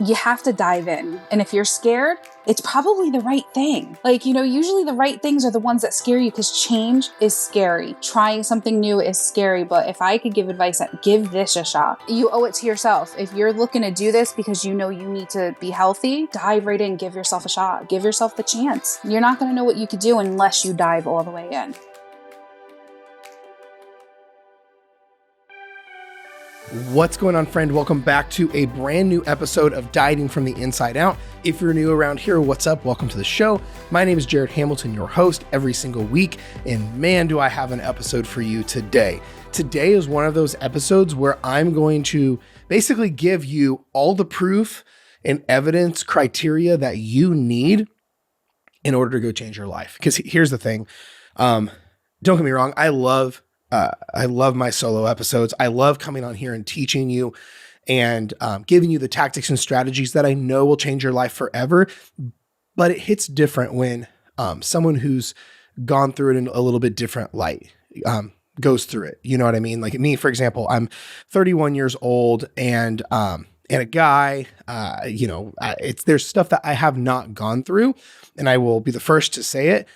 you have to dive in. And if you're scared, it's probably the right thing. Like, usually the right things are the ones that scare you because change is scary. Trying something new is scary. But if I could give advice, give this a shot. You owe it to yourself. If you're looking to do this because you need to be healthy, dive right in, give yourself a shot, give yourself the chance. You're not going to know what you could do unless you dive all the way in. What's going on, friend? Welcome back to a brand new episode of Dieting from the Inside Out. If you're new around here, what's up? Welcome to the show. My name is Jared Hamilton, your host every single week. And man, do I have an episode for you today. Today is one of those episodes where I'm going to basically give you all the proof and evidence criteria that you need in order to go change your life. Because here's the thing. Don't get me wrong. I love my solo episodes. I love coming on here and teaching you and giving you the tactics and strategies that I know will change your life forever. But it hits different when someone who's gone through it in a little bit different light goes through it. You know what I mean? Like me, for example, I'm 31 years old and a guy, there's stuff that I have not gone through, and I will be the first to say it.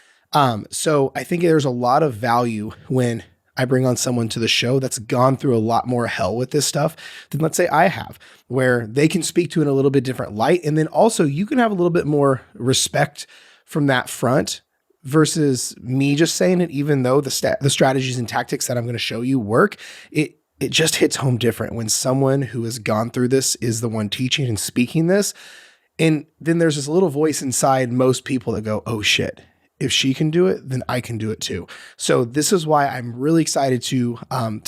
So I think there's a lot of value when I bring on someone to the show that's gone through a lot more hell with this stuff than, let's say, I have, where they can speak to it in a little bit different light. And then also you can have a little bit more respect from that front versus me just saying it, even though the strategies and tactics that I'm going to show you work. It just hits home different when someone who has gone through this is the one teaching and speaking this. And then there's this little voice inside most people that go, oh shit, if she can do it, then I can do it too. So this is why I'm really excited to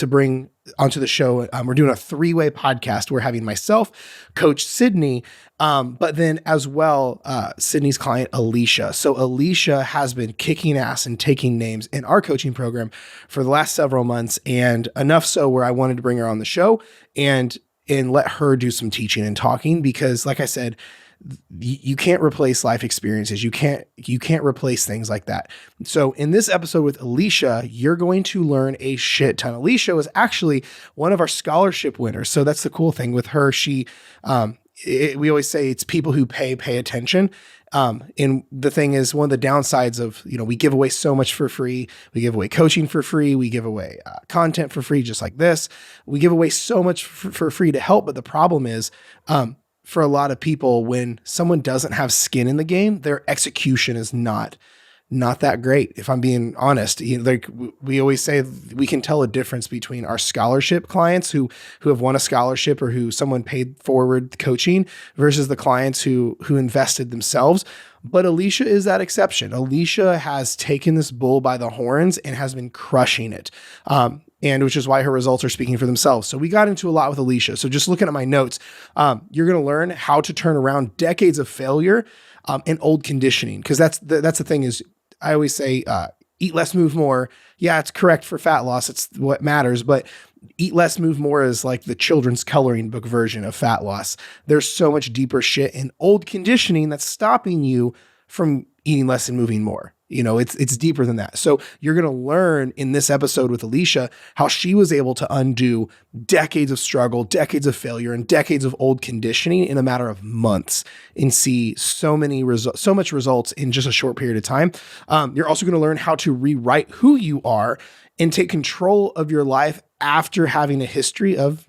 bring onto the show. We're doing a 3-way podcast. We're having myself, Coach Sydnee, but then as well, Sydnee's client, Alishia. So Alishia has been kicking ass and taking names in our coaching program for the last several months, and enough so where I wanted to bring her on the show and let her do some teaching and talking, because like I said, you can't replace life experiences. You can't replace things like that. So in this episode with Alishia, you're going to learn a shit ton. Alishia was actually one of our scholarship winners. So that's the cool thing with her. She, we always say it's people who pay attention. And the thing is, one of the downsides of, we give away so much for free. We give away coaching for free. We give away content for free, just like this. We give away so much for free to help. But the problem is, for a lot of people, when someone doesn't have skin in the game, their execution is not that great. If I'm being honest, like we always say, we can tell a difference between our scholarship clients who have won a scholarship or who someone paid forward coaching versus the clients who invested themselves. But Alishia is that exception. Alishia has taken this bull by the horns and has been crushing it. And which is why her results are speaking for themselves. So we got into a lot with Alishia. So just looking at my notes, you're going to learn how to turn around decades of failure and old conditioning. Because that's the thing is, I always say, eat less, move more. Yeah, it's correct for fat loss. It's what matters. But eat less, move more is like the children's coloring book version of fat loss. There's so much deeper shit in old conditioning that's stopping you from eating less and moving more. It's deeper than that. So you're going to learn in this episode with Alishia how she was able to undo decades of struggle, decades of failure, and decades of old conditioning in a matter of months and see so much results in just a short period of time. You're also going to learn how to rewrite who you are and take control of your life after having a history of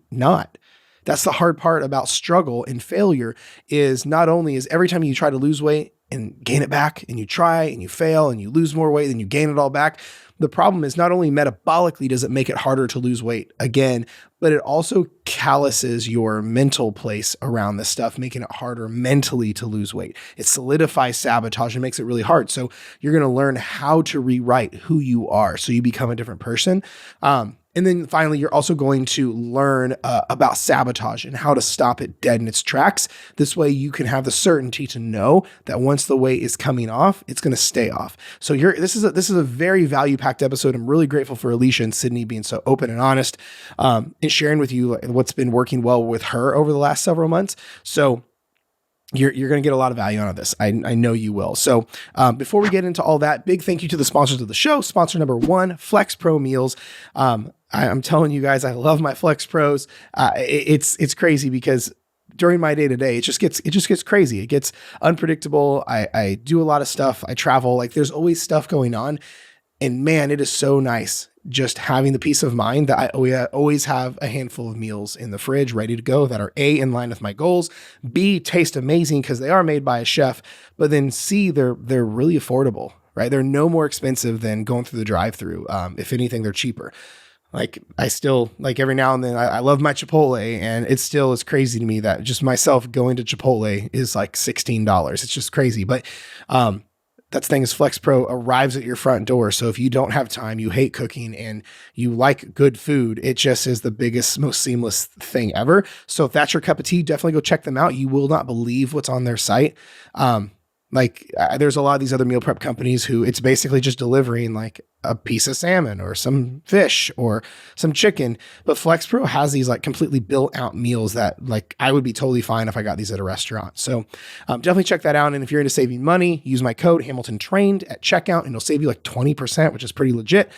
not. That's the hard part about struggle and failure is not only is every time you try to lose weight and gain it back and you try and you fail and you lose more weight and you gain it all back. The problem is not only metabolically does it make it harder to lose weight again, but it also calluses your mental place around this stuff, making it harder mentally to lose weight. It solidifies sabotage and makes it really hard. So you're going to learn how to rewrite who you are so you become a different person. And then finally, you're also going to learn about sabotage and how to stop it dead in its tracks. This way you can have the certainty to know that once the weight is coming off, it's going to stay off. So this is a very value-packed episode. I'm really grateful for Alishia and Sydnee being so open and honest and sharing with you what's been working well with her over the last several months. So you're going to get a lot of value out of this. I know you will. So before we get into all that, big thank you to the sponsors of the show. Sponsor number 1, Flex Pro Meals. I'm telling you guys, I love my Flex Pros. It's crazy because during my day to day, it just gets crazy. It gets unpredictable. I do a lot of stuff. I travel. Like there's always stuff going on. And man, it is so nice just having the peace of mind that I always have a handful of meals in the fridge ready to go that are A, in line with my goals, B, taste amazing because they are made by a chef, but then C, they're really affordable, right? They're no more expensive than going through the drive-through. If anything, they're cheaper. Like I still like every now and then I love my Chipotle, and it still is crazy to me that just myself going to Chipotle is like $16. It's just crazy. But, that's the thing is Flex Pro arrives at your front door. So if you don't have time, you hate cooking and you like good food, it just is the biggest, most seamless thing ever. So if that's your cup of tea, definitely go check them out. You will not believe what's on their site. There's a lot of these other meal prep companies who it's basically just delivering like a piece of salmon or some fish or some chicken. But Flex Pro has these like completely built out meals that like I would be totally fine if I got these at a restaurant. So definitely check that out. And if you're into saving money, use my code Hamilton Trained at checkout and it'll save you like 20%, which is pretty legit.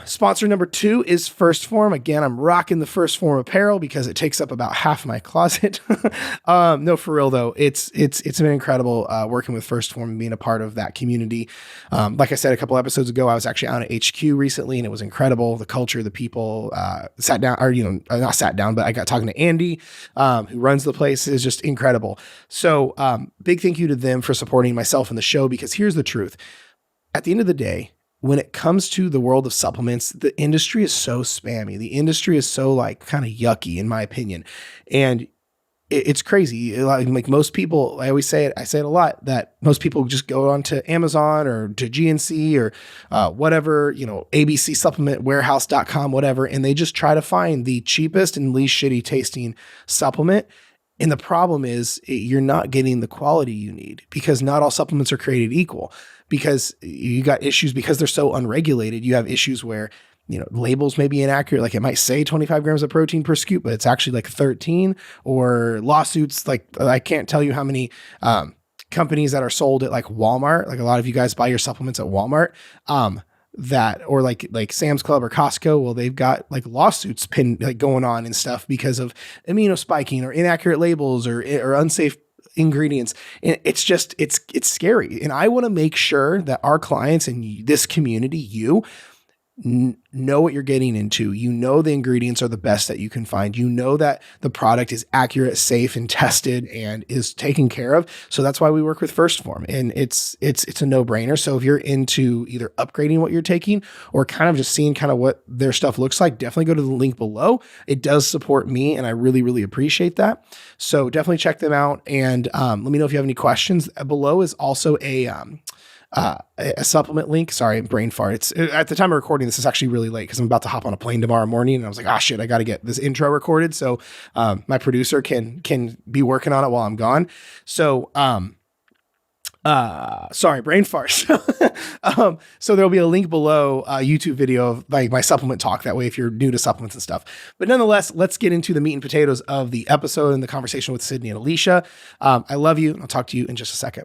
Sponsor number 2 is First Form. Again, I'm rocking the First Form apparel because it takes up about half my closet. No, for real though. It's been incredible, working with First Form and being a part of that community. Like I said, a couple episodes ago, I was actually out at HQ recently and it was incredible. The culture, the people, sat down, or, not sat down, but I got talking to Andy, who runs the place. Is just incredible. So, big thank you to them for supporting myself and the show, because here's the truth. At the end of the day, when it comes to the world of supplements, the industry is so spammy. The industry is so like kind of yucky, in my opinion. And it's crazy. Like most people, I say it a lot, that most people just go onto Amazon or to GNC or whatever, abcsupplementwarehouse.com, whatever. And they just try to find the cheapest and least shitty tasting supplement. And the problem is you're not getting the quality you need, because not all supplements are created equal. Because you got issues because they're so unregulated. You have issues where, labels may be inaccurate. Like it might say 25 grams of protein per scoop, but it's actually like 13, or lawsuits. Like I can't tell you how many, companies that are sold at like Walmart. Like a lot of you guys buy your supplements at Walmart, or like Sam's Club or Costco. Well, they've got like lawsuits going on and stuff because of amino spiking or inaccurate labels or unsafe ingredients. And it's scary. And I want to make sure that our clients and this community, know what you're getting into. The ingredients are the best that you can find. That the product is accurate, safe, and tested and is taken care of. So that's why we work with First Form, and it's a no-brainer. So if you're into either upgrading what you're taking or kind of just seeing kind of what their stuff looks like, definitely go to the link below. It does support me, and I really, really appreciate that. So definitely check them out, and let me know if you have any questions. Below is also a supplement link. Sorry, brain fart. It's at the time of recording, this is actually really late because I'm about to hop on a plane tomorrow morning, and I was like, shit, I got to get this intro recorded. So, my producer can be working on it while I'm gone. So, sorry, brain fart. So there'll be a link below a YouTube video of like my supplement talk. That way, if you're new to supplements and stuff, but nonetheless, let's get into the meat and potatoes of the episode and the conversation with Sydnee and Alishia. I love you. And I'll talk to you in just a second.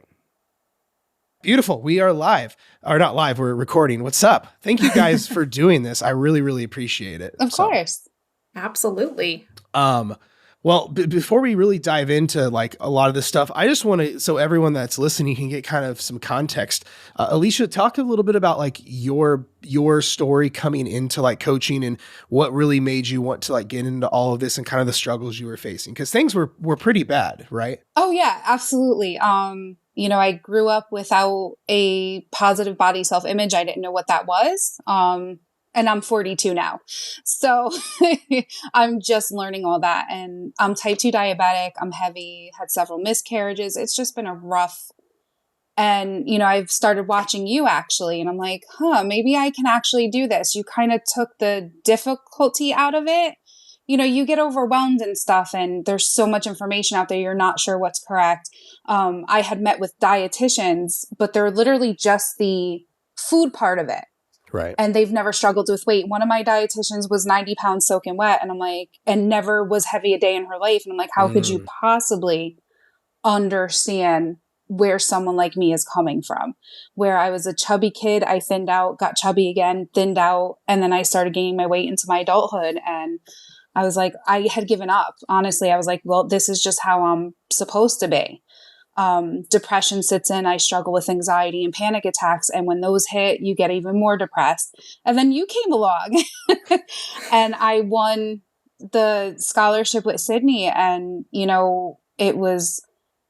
Beautiful. We are live, or not live. We're recording. What's up? Thank you guys for doing this. I really, really appreciate it. Of course. Absolutely. Well, before we really dive into like a lot of this stuff, I just want to, so everyone that's listening can get kind of some context. Alishia, talk a little bit about like your story coming into like coaching and what really made you want to like get into all of this and kind of the struggles you were facing, because things were pretty bad, right? Oh yeah, absolutely. I grew up without a positive body self-image. I didn't know what that was. And I'm 42 now. So I'm just learning all that. And I'm type 2 diabetic. I'm heavy, had several miscarriages. It's just been a rough. And, I've started watching you actually. And I'm like, maybe I can actually do this. You kind of took the difficulty out of it. You get overwhelmed and stuff, and there's so much information out there. You're not sure what's correct. I had met with dietitians, but they're literally just the food part of it. Right. And they've never struggled with weight. One of my dietitians was 90 pounds soaking wet. And I'm like, and never was heavy a day in her life. And I'm like, how could you possibly understand where someone like me is coming from? Where I was a chubby kid, I thinned out, got chubby again, thinned out. And then I started gaining my weight into my adulthood. And I was like, I had given up. Honestly, I was like, well, this is just how I'm supposed to be. Depression sits in. I struggle with anxiety and panic attacks. And when those hit, you get even more depressed. And then you came along and I won the scholarship with Sydnee. And, you know, it was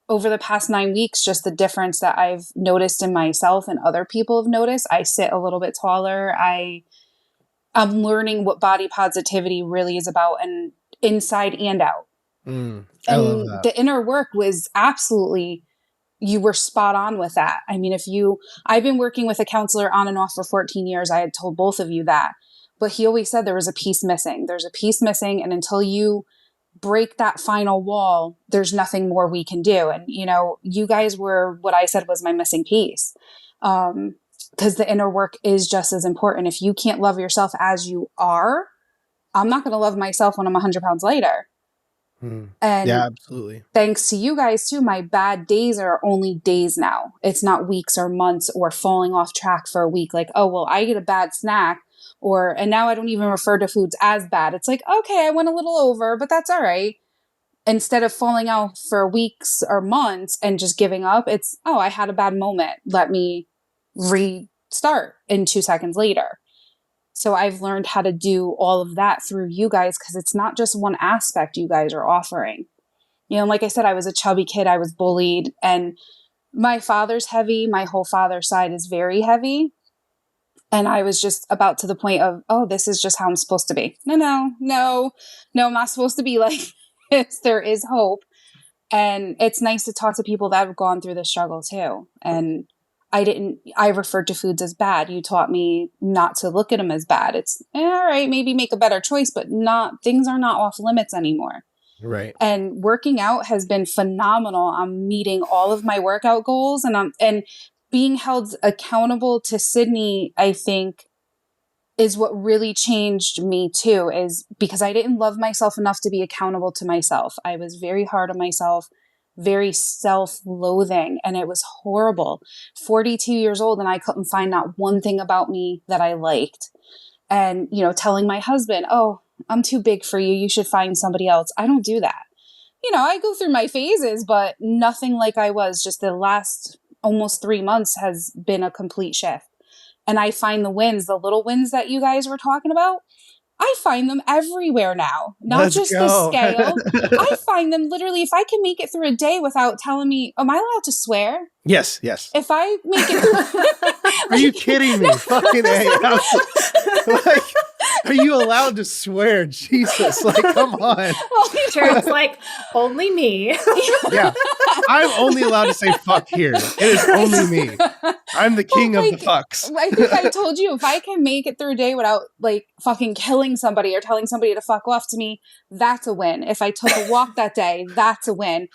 over the past 9 weeks, just the difference that I've noticed in myself and other people have noticed. I sit a little bit taller. I'm learning what body positivity really is about, and inside and out. I love And that. the inner work was absolutely, you were spot on with that. I mean, I've been working with a counselor on and off for 14 years. I had told both of you that, but he always said there was a piece missing. There's a piece missing. And until you break that final wall, there's nothing more we can do. And, you know, you guys were what I said was my missing piece. Because the inner work is just as important. If you can't love yourself as you are, I'm not going to love myself when I'm 100 pounds lighter. And yeah, absolutely. Thanks to you guys too, my bad days are only days now. It's not weeks or months or falling off track for a week. Like, oh, well, I get a bad snack and now I don't even refer to foods as bad. It's like, okay, I went a little over, but that's all right. Instead of falling out for weeks or months and just giving up, it's, oh, I had a bad moment. Let me restart in 2 seconds later. So I've learned how to do all of that through you guys, because it's not just one aspect you guys are offering. You know, like I said, I was a chubby kid. I was bullied, and my father's heavy. My whole father's side is very heavy. And I was just about to the point of, oh, this is just how I'm supposed to be. No, I'm not supposed to be like this. There is hope. And it's nice to talk to people that have gone through the struggle too. And I referred to foods as bad. You taught me not to look at them as bad. It's all right, maybe make a better choice, but things are not off limits anymore. Right. And working out has been phenomenal. I'm meeting all of my workout goals, and being held accountable to Sydnee, I think, is what really changed me too, is because I didn't love myself enough to be accountable to myself. I was very hard on myself, very self-loathing, and it was horrible. 42 years old, and I couldn't find not one thing about me that I liked. And, you know, telling my husband, oh, I'm too big for you. You should find somebody else. I don't do that. You know, I go through my phases, but nothing like I was. Just the last almost 3 months has been a complete shift. And I find the wins, the little wins that you guys were talking about, I find them everywhere now, not Let's just go. the scale. I find them literally, if I can make it through a day without telling me, am I allowed to swear? Yes. If I make it through. Are you kidding me? Fucking A. Like, are you allowed to swear? Jesus, like, come on. Jared's like, only me. Yeah. I'm only allowed to say fuck here. It is only me. I'm the king of the fucks. I think I told you, if I can make it through a day without like fucking killing somebody or telling somebody to fuck off to me, that's a win. If I took a walk that day, that's a win.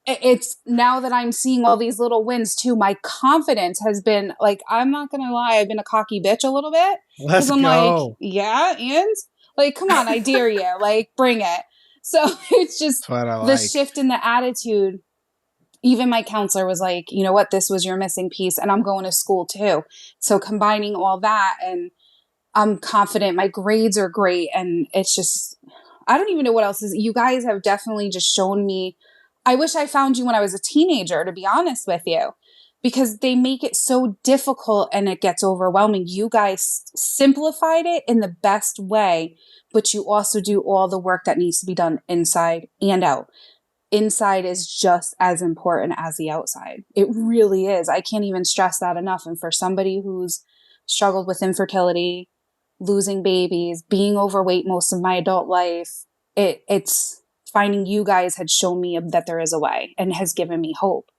It's now that I'm seeing all these little wins too, my confidence has been like, I'm not going to lie, I've been a cocky bitch a little bit. Let's I'm go. like, yeah, and like, come on, I dare you, like, bring it. So it's just the shift in the attitude. Even my counselor was like, you know what, this was your missing piece, and I'm going to school too. So combining all that, and I'm confident, my grades are great, and it's just, I don't even know what else is. You guys have definitely just shown me. I wish I found you when I was a teenager, to be honest with you, because they make it so difficult and it gets overwhelming. You guys simplified it in the best way, but you also do all the work that needs to be done inside and out. Inside is just as important as the outside. It really is. I can't even stress that enough. And for somebody who's struggled with infertility, losing babies, being overweight most of my adult life, it's finding you guys had shown me that there is a way and has given me hope.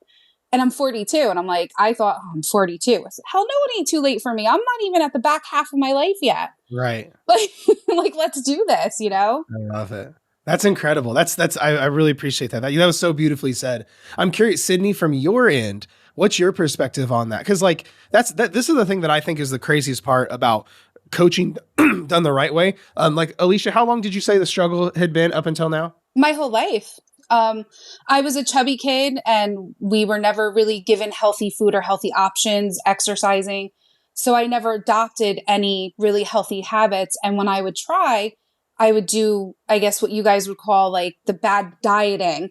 And I'm 42, and I'm like, I thought, oh, I'm 42. I said, hell no, it ain't too late for me. I'm not even at the back half of my life yet. Right. Like, let's do this, you know? I love it. That's incredible. I really appreciate that. That was so beautifully said. I'm curious, Sydnee, from your end, what's your perspective on that? Because like this is the thing that I think is the craziest part about coaching done the right way. Like, Alishia, how long did you say the struggle had been up until now? My whole life. I was a chubby kid, and we were never really given healthy food or healthy options, exercising. So I never adopted any really healthy habits. And when I would try, I would do, I guess, what you guys would call like the bad dieting.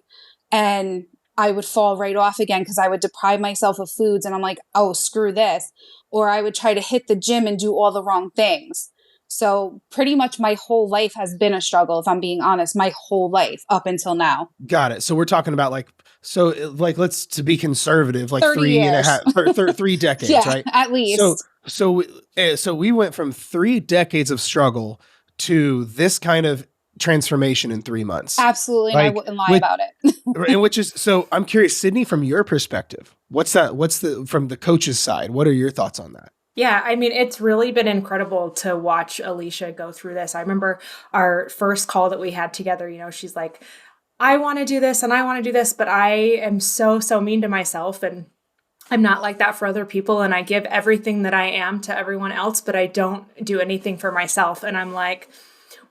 And I would fall right off again because I would deprive myself of foods and I'm like, oh, screw this. Or I would try to hit the gym and do all the wrong things. So pretty much my whole life has been a struggle, if I'm being honest, my whole life up until now. Got it. So we're talking about let's to be conservative, like 30 three and a years. half, 3 decades, Yeah, right? at least. So we went from 3 decades of struggle to this kind of transformation in 3 months. Absolutely. And I wouldn't lie about it. And which is, so I'm curious, Sydnee, from your perspective, from the coach's side, what are your thoughts on that? Yeah, I mean, it's really been incredible to watch Alishia go through this. I remember our first call that we had together, she's like, I want to do this and I want to do this, but I am so mean to myself and I'm not like that for other people. And I give everything that I am to everyone else, but I don't do anything for myself. And I'm like,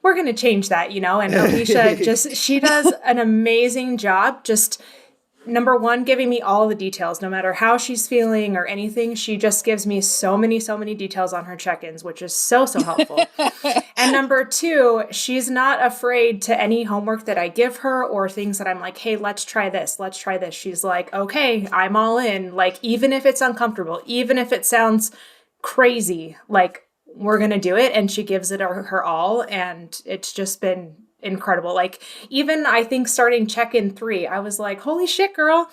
we're going to change that, and Alishia she does an amazing job. Just number one, giving me all the details, no matter how she's feeling or anything. She just gives me so many details on her check-ins, which is so helpful. And number two, she's not afraid to any homework that I give her or things that I'm like, hey, let's try this. She's like, okay, I'm all in. Like, even if it's uncomfortable, even if it sounds crazy, like, we're going to do it. And she gives it her all. And it's just been incredible. Like, even I think starting check-in 3, I was like, holy shit, girl.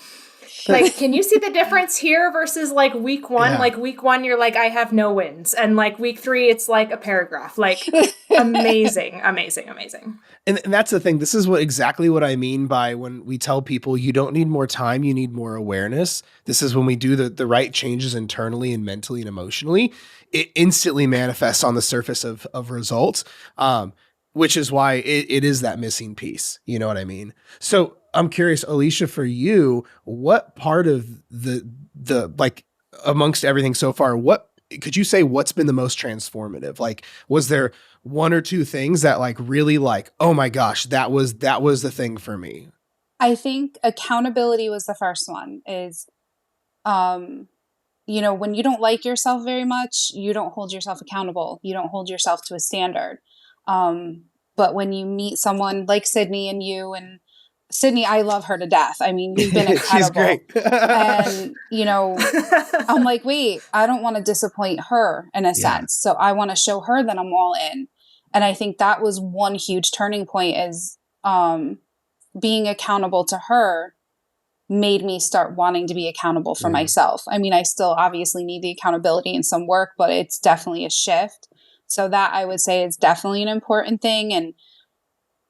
Like, can you see the difference here versus like week 1? Yeah. Like week 1, you're like, I have no wins. And like week 3, it's like a paragraph. Like, amazing. And that's the thing. This is exactly what I mean by when we tell people you don't need more time, you need more awareness. This is when we do the right changes internally and mentally and emotionally, it instantly manifests on the surface of results. Which is why it is that missing piece. You know what I mean? So I'm curious, Alishia, for you, what part of the like amongst everything so far, what could you say what's been the most transformative? Like, was there 1 or 2 things that like really like, oh my gosh, that was the thing for me? I think accountability was the first one. Is, when you don't like yourself very much, you don't hold yourself accountable. You don't hold yourself to a standard. But when you meet someone like Sydnee and you, and Sydnee, I love her to death. I mean, you've been incredible. She's great. And, I'm like, wait, I don't want to disappoint her in a sense. So I want to show her that I'm all in. And I think that was one huge turning point is, being accountable to her made me start wanting to be accountable for myself. I mean, I still obviously need the accountability in some work, but it's definitely a shift. So that I would say is definitely an important thing. And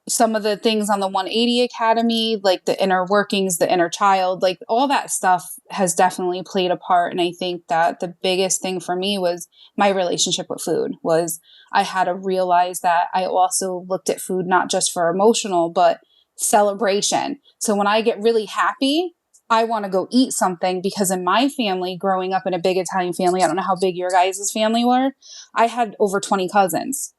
some of the things on the 180 Academy, like the inner workings, the inner child, like all that stuff has definitely played a part. And I think that the biggest thing for me was my relationship with food. Was I had to realize that I also looked at food not just for emotional, but celebration. So when I get really happy, I want to go eat something, because in my family, growing up in a big Italian family, I don't know how big your guys' family were. I had over 20 cousins.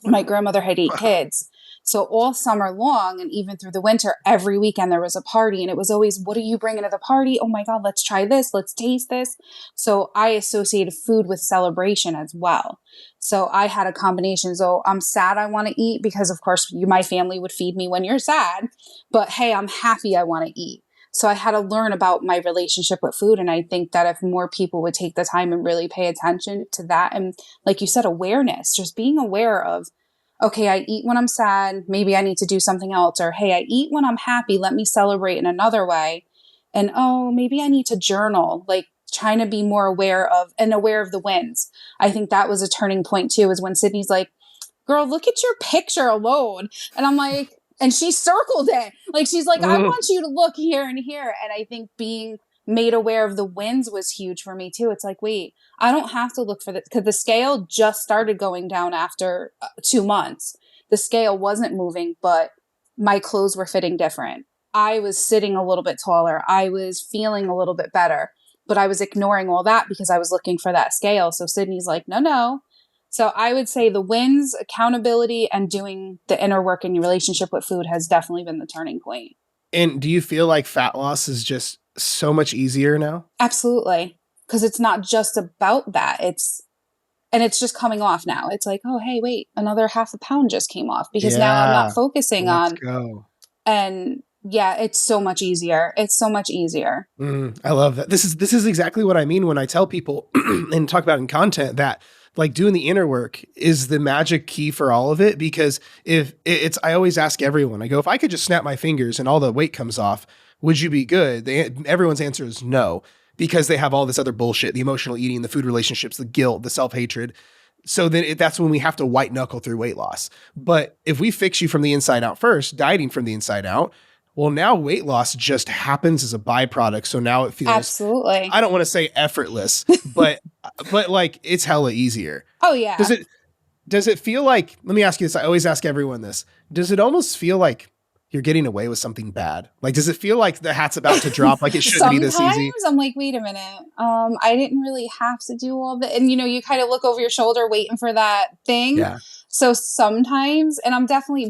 My grandmother had 8 kids. So all summer long, and even through the winter, every weekend there was a party, and it was always, what are you bringing to the party? Oh my God, let's try this. Let's taste this. So I associated food with celebration as well. So I had a combination. So I'm sad, I want to eat, because of course my family would feed me when you're sad, but hey, I'm happy, I want to eat. So I had to learn about my relationship with food. And I think that if more people would take the time and really pay attention to that, and like you said, awareness, just being aware of, okay, I eat when I'm sad, maybe I need to do something else. Or, hey, I eat when I'm happy, let me celebrate in another way. And, oh, maybe I need to journal, like trying to be more aware of the wins. I think that was a turning point too, is when Sydnee's like, girl, look at your picture alone. And I'm like, and she circled it. Like, she's like, I want you to look here and here. And I think being made aware of the wins was huge for me too. It's like, wait, I don't have to look for this, because the scale just started going down after 2 months. The scale wasn't moving, but my clothes were fitting different. I was sitting a little bit taller. I was feeling a little bit better, but I was ignoring all that because I was looking for that scale. So Sydnee's like, no. So I would say the wins, accountability, and doing the inner work in your relationship with food has definitely been the turning point. And do you feel like fat loss is just so much easier now? Absolutely. Because it's not just about that. It's And it's just coming off now. It's like, oh, hey, wait, another half a pound just came off because now I'm Yeah. not focusing Let's on. go. And yeah, it's so much easier. It's so much easier. I love that. This is exactly what I mean when I tell people and talk about in content that like doing the inner work is the magic key for all of it. Because if it's, I always ask everyone, I go, if I could just snap my fingers and all the weight comes off, would you be good? Everyone's answer is no, because they have all this other bullshit, the emotional eating, the food relationships, the guilt, the self-hatred. So then that's when we have to white knuckle through weight loss. But if we fix you from the inside out first, dieting from the inside out, well, now weight loss just happens as a byproduct. So now it feels, absolutely, I don't want to say effortless, but like it's hella easier. Oh yeah. Does it feel like, let me ask you this. I always ask everyone this. Does it almost feel like you're getting away with something bad? Like, does it feel like the hat's about to drop? Like it shouldn't be this easy? Sometimes I'm like, wait a minute. I didn't really have to do all that. And you kind of look over your shoulder waiting for that thing. Yeah. So sometimes, and I'm definitely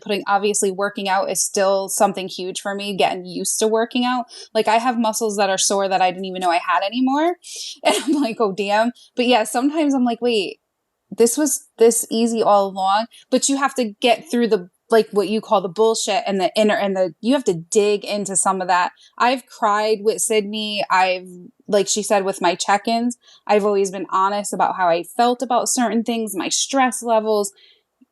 putting, obviously working out is still something huge for me, getting used to working out. Like I have muscles that are sore that I didn't even know I had anymore. And I'm like, oh damn. But yeah, sometimes I'm like, wait, this was this easy all along, but you have to get through the, like what you call the bullshit and the inner and you have to dig into some of that. I've cried with Sydnee. Like she said, with my check-ins, I've always been honest about how I felt about certain things, my stress levels.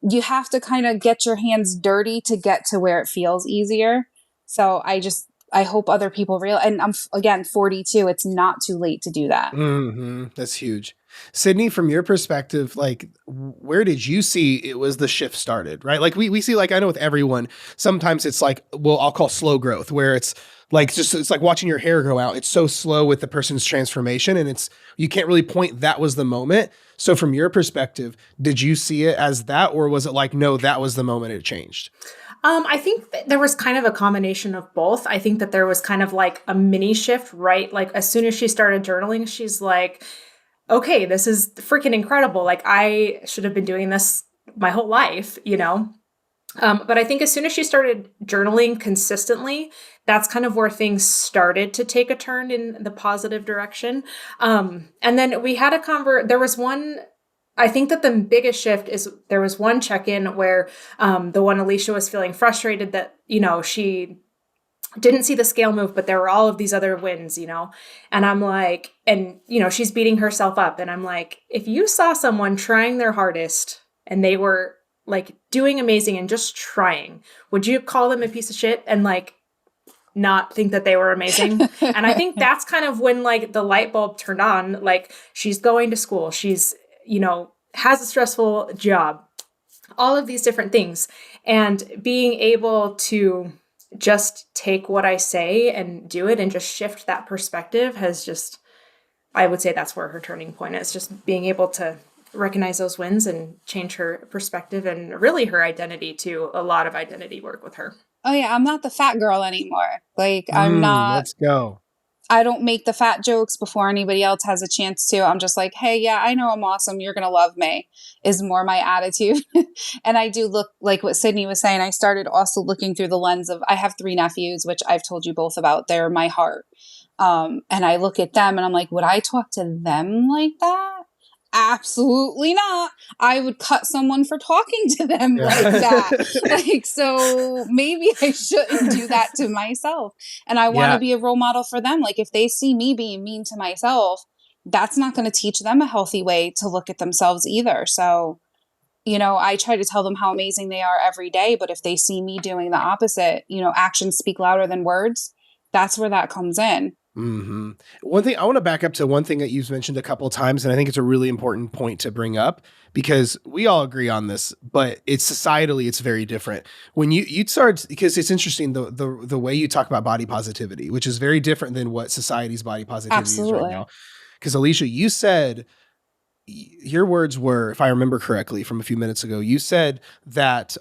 You have to kind of get your hands dirty to get to where it feels easier. So I hope other people and I'm again 42. It's not too late to do that. Mm-hmm. That's huge. Sydnee, from your perspective, like where did you see it was the shift started, right? Like we see, like I know with everyone, sometimes it's like, well, I'll call slow growth, where it's like, it's like watching your hair grow out. It's so slow with the person's transformation and you can't really point that was the moment. So from your perspective, did you see it as that, or was it like, no, that was the moment it changed? I think there was kind of a combination of both. I think that there was kind of like a mini shift, right? Like as soon as she started journaling, she's like, okay, this is freaking incredible. Like I should have been doing this my whole life, But I think as soon as she started journaling consistently, that's kind of where things started to take a turn in the positive direction. And then we had there was one, I think that the biggest shift is there was one check-in where the one Alishia was feeling frustrated that, she didn't see the scale move, but there were all of these other wins, and I'm like, and, she's beating herself up. And I'm like, if you saw someone trying their hardest and they were like doing amazing and just trying, would you call them a piece of shit and like not think that they were amazing? And I think that's kind of when like the light bulb turned on. Like she's going to school, she's, has a stressful job, all of these different things, and being able to just take what I say and do it and just shift that perspective has just, I would say that's where her turning point is, just being able to recognize those wins and change her perspective and really her identity too. A lot of identity work with her. Oh yeah, I'm not the fat girl anymore. Like I'm not. Let's go. I don't make the fat jokes before anybody else has a chance to. I'm just like, hey, yeah, I know I'm awesome. You're going to love me is more my attitude. And I do look like what Sydnee was saying. I started also looking through the lens of, I have 3 nephews, which I've told you both about. They're my heart. And I look at them and I'm like, would I talk to them like that? Absolutely not. I would cut someone for talking to them like that. So maybe I shouldn't do that to myself. And I want to be a role model for them. Like if they see me being mean to myself, that's not going to teach them a healthy way to look at themselves either. So, I try to tell them how amazing they are every day. But if they see me doing the opposite, actions speak louder than words. That's where that comes in. Mm-hmm. One thing I want to back up to one thing that you've mentioned a couple of times, and I think it's a really important point to bring up because we all agree on this, but it's societally, it's very different. When you start, because it's interesting, the way you talk about body positivity, which is very different than what society's body positivity is right now. Because Alishia, you said, your words were, if I remember correctly from a few minutes ago, you said that,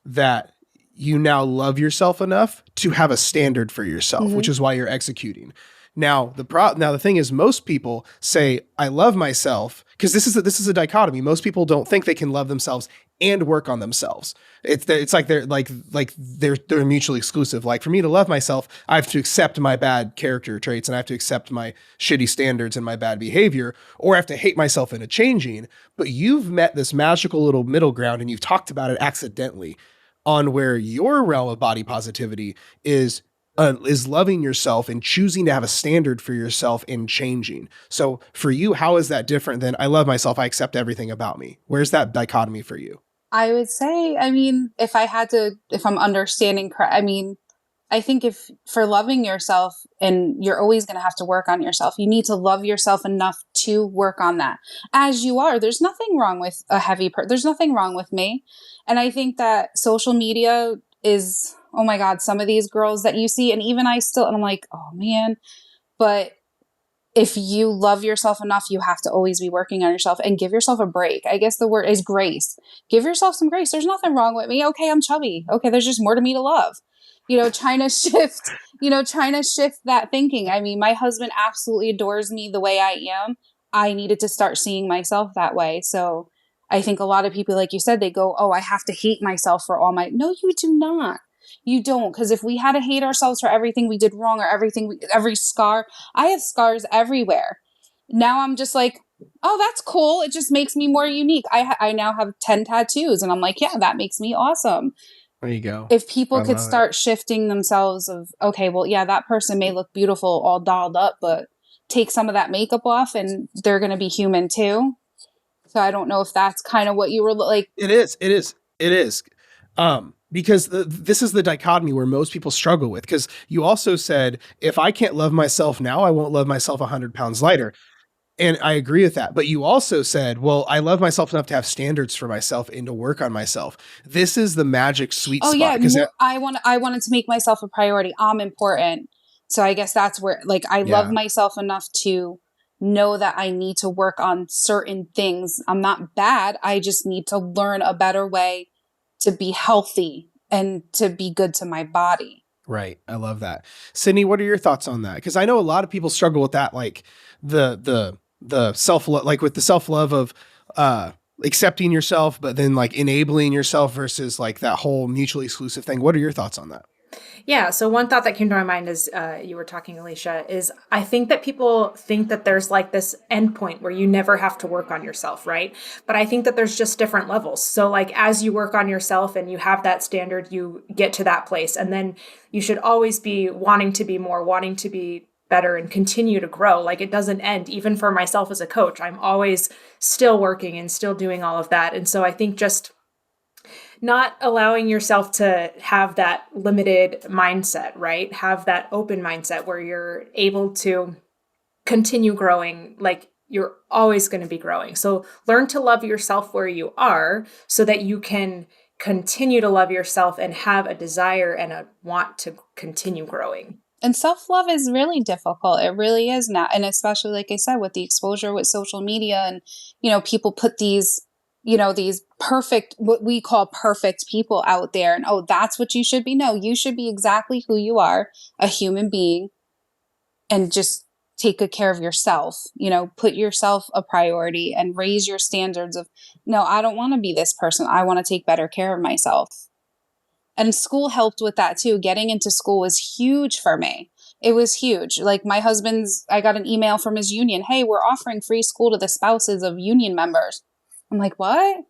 that you now love yourself enough to have a standard for yourself, which is why you're executing. Now the thing is, most people say I love myself because this is a dichotomy. Most people don't think they can love themselves and work on themselves. It's like they're mutually exclusive. Like for me to love myself, I have to accept my bad character traits and I have to accept my shitty standards and my bad behavior, or I have to hate myself into changing. But you've met this magical little middle ground and you've talked about it accidentally on where your realm of body positivity is loving yourself and choosing to have a standard for yourself and changing. So for you, how is that different than I love myself, I accept everything about me? Where's that dichotomy for you? I would say, I mean, if I'm understanding correct, I mean, I think if for loving yourself, and you're always going to have to work on yourself, you need to love yourself enough to work on that as you are. There's nothing wrong with there's nothing wrong with me. And I think that social media is, oh my God, some of these girls that you see, and even I still, and I'm like, oh man, but if you love yourself enough, you have to always be working on yourself and give yourself a break. I guess the word is grace. Give yourself some grace. There's nothing wrong with me. Okay, I'm chubby. Okay, there's just more to me to love. Trying to shift that thinking. I mean, my husband absolutely adores me the way I am. I needed to start seeing myself that way. So I think a lot of people, like you said, they go, oh, I have to hate myself for all my, no, you do not. You don't. Because if we had to hate ourselves for everything we did wrong or every scar, I have scars everywhere. Now I'm just like, oh, that's cool. It just makes me more unique. I now have 10 tattoos and I'm like, yeah, that makes me awesome. There you go. If people could start shifting themselves of, okay, well, yeah, that person may look beautiful all dolled up, but take some of that makeup off and they're going to be human too. So I don't know if that's kind of what you were like. It is. Because this is the dichotomy where most people struggle with. Because you also said, if I can't love myself now, I won't love myself 100 pounds later. And I agree with that. But you also said, well, I love myself enough to have standards for myself and to work on myself. This is the magic sweet spot. Yeah, I wanted to make myself a priority. I'm important. So I guess that's where, like, I love myself enough to know that I need to work on certain things. I'm not bad. I just need to learn a better way to be healthy and to be good to my body. Right. I love that. Sydnee, what are your thoughts on that? Because I know a lot of people struggle with that, like the self-love, like with the self-love of accepting yourself, but then like enabling yourself versus like that whole mutually exclusive thing. What are your thoughts on that? Yeah. So one thought that came to my mind as you were talking, Alishia, is I think that people think that there's like this endpoint where you never have to work on yourself, right? But I think that there's just different levels. So like as you work on yourself and you have that standard, you get to that place. And then you should always be wanting to be more, wanting to be better and continue to grow. Like it doesn't end. Even for myself as a coach, I'm always still working and still doing all of that. And so I think just not allowing yourself to have that limited mindset, right? Have that open mindset where you're able to continue growing. Like you're always going to be growing. So learn to love yourself where you are so that you can continue to love yourself and have a desire and a want to continue growing. And self-love is really difficult. It really is now. And especially, like I said, with the exposure with social media and, people put these perfect, what we call perfect people out there. And, oh, that's what you should be. No, you should be exactly who you are, a human being, and just take good care of yourself, put yourself a priority and raise your standards of, no, I don't want to be this person. I want to take better care of myself. And school helped with that too. Getting into school was huge for me. It was huge. Like I got an email from his union. Hey, we're offering free school to the spouses of union members. I'm like, what?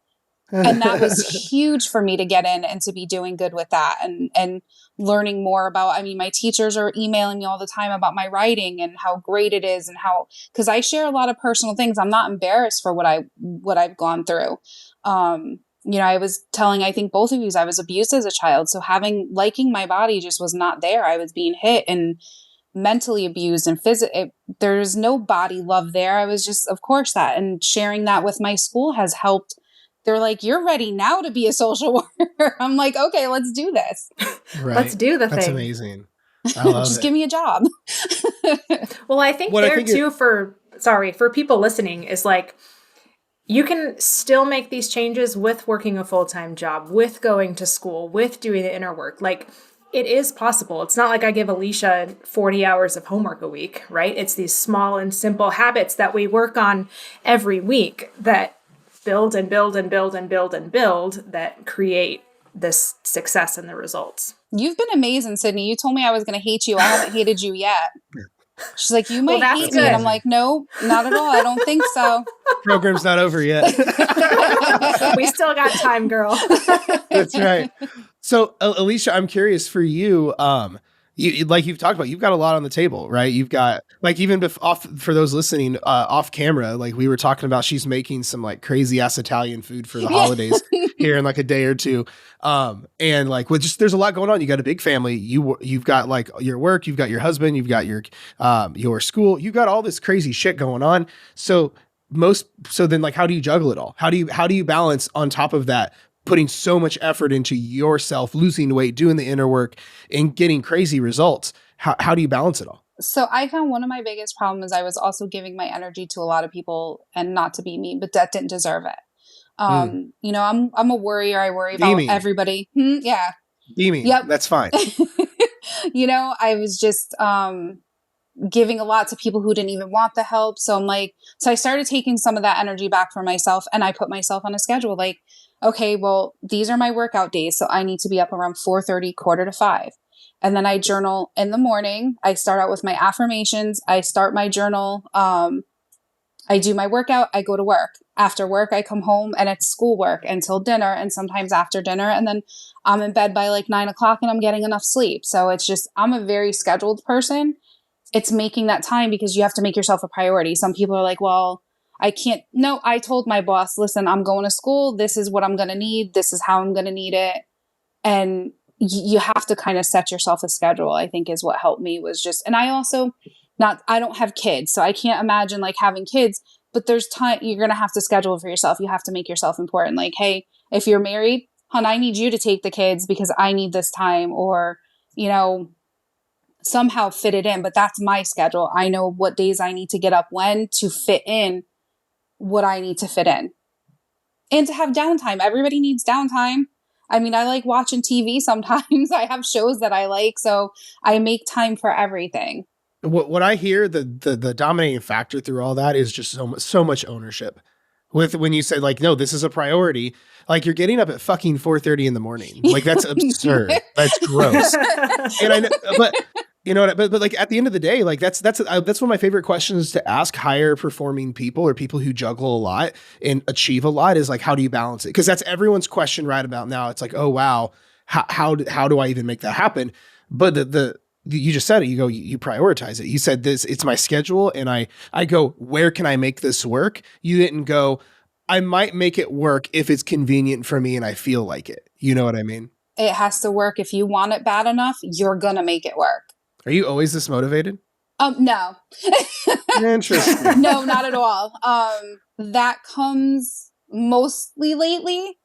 And that was huge for me to get in and to be doing good with that and learning more about, my teachers are emailing me all the time about my writing and how great it is and because I share a lot of personal things. I'm not embarrassed for what I've gone through. I was telling, I think both of you, I was abused as a child. So liking my body just was not there. I was being hit and mentally abused and there's no body love there. I was just, of course, that. And sharing that with my school has helped. They're like, you're ready now to be a social worker. I'm like, okay, let's do this. Right. Let's do the thing. That's amazing. I love Just give me a job. Well, I think for people listening is like, you can still make these changes with working a full-time job, with going to school, with doing the inner work. Like it is possible. It's not like I give Alishia 40 hours of homework a week, right? It's these small and simple habits that we work on every week that build and build and build and build and build that create this success and the results. You've been amazing, Sydnee. You told me I was going to hate you. I haven't hated you yet. She's like, you might hate me. And I'm like, no, not at all. I don't think so. Program's not over yet. We still got time, girl. That's right. So Alishia, I'm curious for you, like you've talked about, you've got a lot on the table, right? You've got like, even for those listening off camera, like we were talking about, she's making some like crazy ass Italian food for the holidays here in like a day or two. And like, there's a lot going on. You got a big family. You've got like your work, you've got your husband, you've got your school, you've got all this crazy shit going on. So then like, how do you juggle it all? How do you balance on top of that, putting so much effort into yourself, losing weight, doing the inner work, and getting crazy results? How do you balance it all? So I found one of my biggest problems, I was also giving my energy to a lot of people, and not to be mean, but that didn't deserve it. You know, I'm a worrier. I worry about everybody. Yeah. Be mean. Yep. That's fine. You know, I was just giving a lot to people who didn't even want the help. So I started taking some of that energy back for myself, and I put myself on a schedule. Like, okay, well, these are my workout days. So I need to be up around 4:30, 4:45. And then I journal in the morning. I start out with my affirmations. I start my journal. I do my workout. I go to work. After work, I come home, and it's schoolwork until dinner, and sometimes after dinner. And then I'm in bed by like 9 o'clock, and I'm getting enough sleep. So it's just, I'm a very scheduled person. It's making that time, because you have to make yourself a priority. Some people are like, well, I can't. No, I told my boss, listen, I'm going to school. This is what I'm going to need. This is how I'm going to need it. And you have to kind of set yourself a schedule, I think, is what helped me. Was just, and I also I don't have kids, so I can't imagine like having kids, but there's time you're going to have to schedule for yourself. You have to make yourself important. Like, hey, if you're married, hon, I need you to take the kids because I need this time, or, you know, somehow fit it in. But that's my schedule. I know what days I need to get up when to fit in what I need to fit in, and to have downtime. Everybody needs downtime. I mean, I like watching TV sometimes. I have shows that I like, so I make time for everything. What I hear, the dominating factor through all that is just so much ownership. When you say like, no, this is a priority, like you're getting up at fucking 4:30 in the morning. Like that's absurd. That's gross. And I know, but you know, but like at the end of the day, like that's one of my favorite questions to ask higher performing people, or people who juggle a lot and achieve a lot, is like, how do you balance it? Because that's everyone's question right about now. It's like, oh wow, how do I even make that happen? But you just said it. You go, you prioritize it. You said this, it's my schedule. And I go, where can I make this work? You didn't go, I might make it work if it's convenient for me and I feel like it. You know what I mean? It has to work. If you want it bad enough, you're going to make it work. Are you always this motivated? No. Interesting. No, not at all. That comes mostly lately.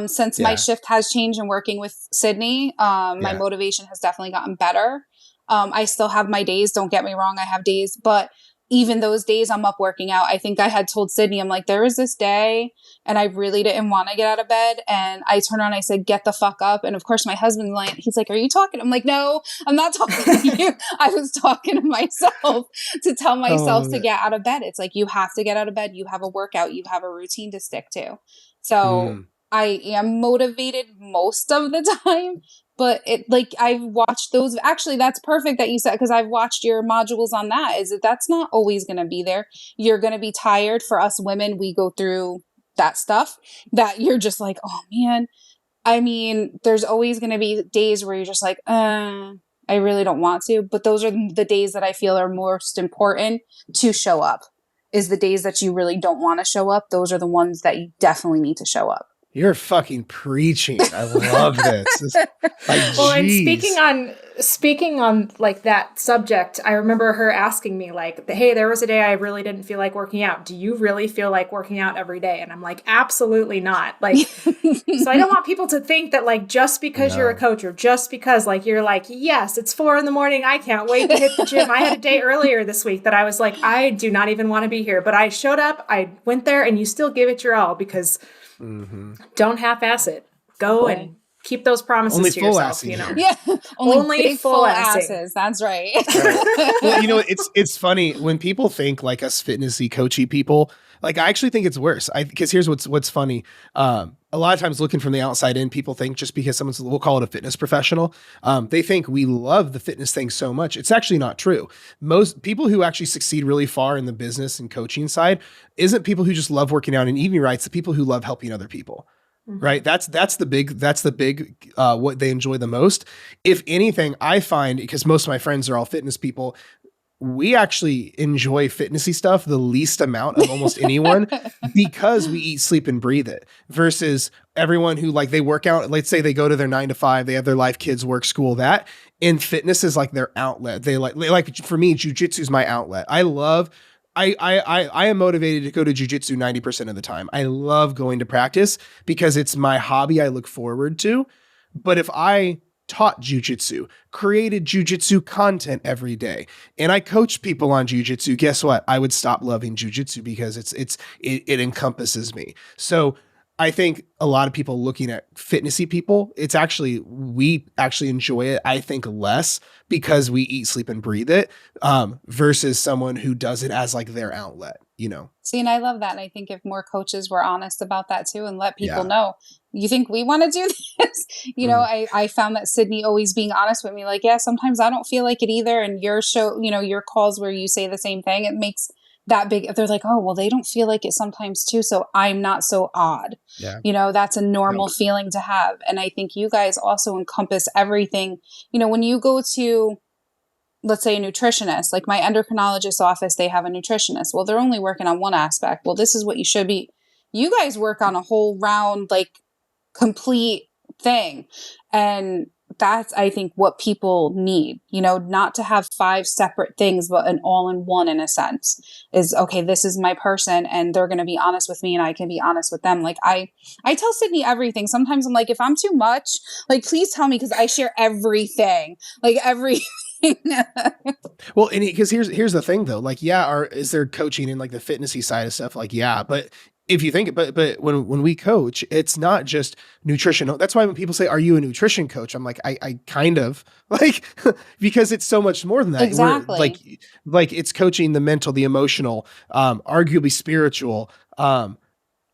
Since my shift has changed and working with Sydnee, my motivation has definitely gotten better. I still have my days. Don't get me wrong. I have days, but even those days I'm up working out. I think I had told Sydnee, I'm like, there was this day and I really didn't want to get out of bed. And I turned around, I said, get the fuck up. And of course my husband's like, he's like, are you talking? I'm like, no, I'm not talking to you. I was talking to myself to tell myself to get out of bed. It's like, you have to get out of bed. You have a workout. You have a routine to stick to. So I am motivated most of the time, but I've watched those. Actually, that's perfect that you said, because I've watched your modules on that. Is that that's not always going to be there. You're going to be tired. For us women, we go through that stuff that you're just like, oh man. I mean, there's always going to be days where you're just like, I really don't want to. But those are the days that I feel are most important to show up. Is the days that you really don't want to show up. Those are the ones that you definitely need to show up. You're fucking preaching. I love this. Well, and speaking on like that subject, I remember her asking me like, hey, there was a day I really didn't feel like working out. Do you really feel like working out every day? And I'm like, absolutely not. Like, so I don't want people to think that like, just because you're a coach, or just because like, you're like, yes, it's 4 a.m. I can't wait to hit the gym. I had a day earlier this week that I was like, I do not even want to be here, but I showed up, I went there, and you still give it your all, because don't half-ass it. Go and keep those promises Only to full yourself, assing you know. here. Yeah, only big full assing. asses. That's right. Right. Well, you know, it's funny when people think like us fitnessy, coachy people. Like I actually think it's worse. Because here's what's funny. A lot of times, looking from the outside in, people think just because someone's, we'll call it a fitness professional, they think we love the fitness thing so much. It's actually not true. Most people who actually succeed really far in the business and coaching side isn't people who just love working out and eating right. It's the people who love helping other people. Right. That's the big what they enjoy the most. If anything, I find, because most of my friends are all fitness people, we actually enjoy fitnessy stuff the least amount of almost anyone because we eat, sleep, and breathe it, versus everyone who like they work out. Let's say they go to their 9 to 5, they have their life, kids, work, school, that, and fitness is like their outlet. They like for me, jujitsu is my outlet. I am motivated to go to jujitsu 90% of the time. I love going to practice because it's my hobby I look forward to. But if I taught jujitsu, created jujitsu content every day, and I coached people on jujitsu, guess what? I would stop loving jujitsu because it encompasses me. So I think a lot of people looking at fitnessy people, we actually enjoy it, I think, less because we eat, sleep, and breathe it, versus someone who does it as like their outlet, you know? See, and I love that. And I think if more coaches were honest about that too and let people Yeah. know, you think we want to do this? I found that Sydnee always being honest with me, like, yeah, sometimes I don't feel like it either. And your show, your calls where you say the same thing, it makes that big. They're like, oh, well, they don't feel like it sometimes too. So I'm not so odd. Yeah. That's a normal feeling to have. And I think you guys also encompass everything. When you go to, let's say, a nutritionist, like my endocrinologist's office, they have a nutritionist. Well, they're only working on one aspect. Well, this is what you should be. You guys work on a whole round, like complete thing. And that's, I think, what people need, not to have 5 separate things, but an all-in-one, in a sense, is, okay, this is my person and they're going to be honest with me and I can be honest with them. Like I tell Sydnee everything. Sometimes I'm like, if I'm too much, like, please tell me, because I share everything, like everything. Well, and because here's the thing though, like, is there coaching in like the fitnessy side of stuff? Like, yeah, but if you think, but when we coach, it's not just nutrition. That's why when people say, "Are you a nutrition coach?" I'm like, I kind of like, because it's so much more than that. Exactly. Like it's coaching the mental, the emotional, arguably spiritual, and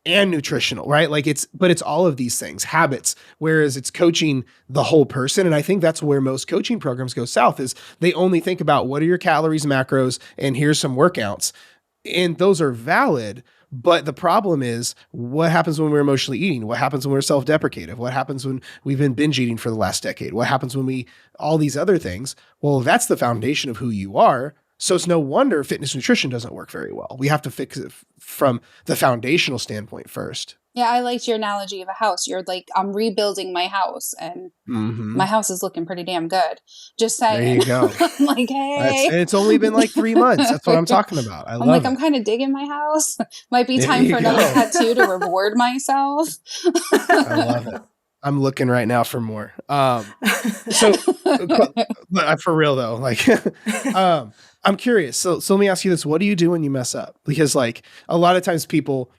nutritional, right? Like it's all of these things, habits, whereas it's coaching the whole person. And I think that's where most coaching programs go south, is they only think about what are your calories, macros, and here's some workouts. And those are valid. But the problem is, what happens when we're emotionally eating? What happens when we're self-deprecative? What happens when we've been binge eating for the last decade? What happens when all these other things? Well, that's the foundation of who you are. So it's no wonder fitness nutrition doesn't work very well. We have to fix it from the foundational standpoint first. Yeah, I liked your analogy of a house. You're like, I'm rebuilding my house, and my house is looking pretty damn good. Just saying. There you go. I'm like, hey. And it's only been like 3 months. That's what I'm talking about. I'm like, I'm kind of digging my house. Might be time for another tattoo to reward myself. I love it. I'm looking right now for more. But for real though, like, I'm curious. So let me ask you this. What do you do when you mess up? Because like a lot of times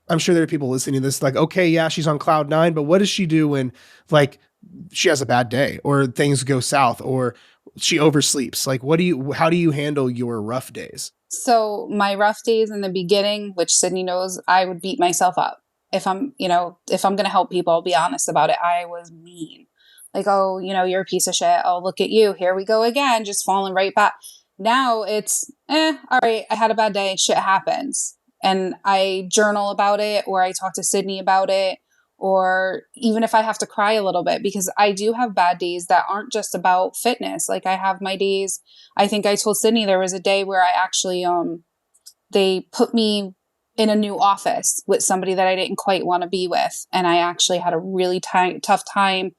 I'm sure there are people listening to this, like, okay, yeah, she's on cloud 9, but what does she do when like she has a bad day or things go south or she oversleeps? Like, how do you handle your rough days? So my rough days in the beginning, which Sydnee knows, I would beat myself up. If I'm going to help people, I'll be honest about it. I was mean. Like, oh, you're a piece of shit. Oh, look at you. Here we go again. Just falling right back. Now it's, all right, I had a bad day. Shit happens. And I journal about it, or I talk to Sydnee about it, or even if I have to cry a little bit, because I do have bad days that aren't just about fitness. Like I have my days. I think I told Sydnee there was a day where I actually, they put me in a new office with somebody that I didn't quite want to be with. And I actually had a really tough time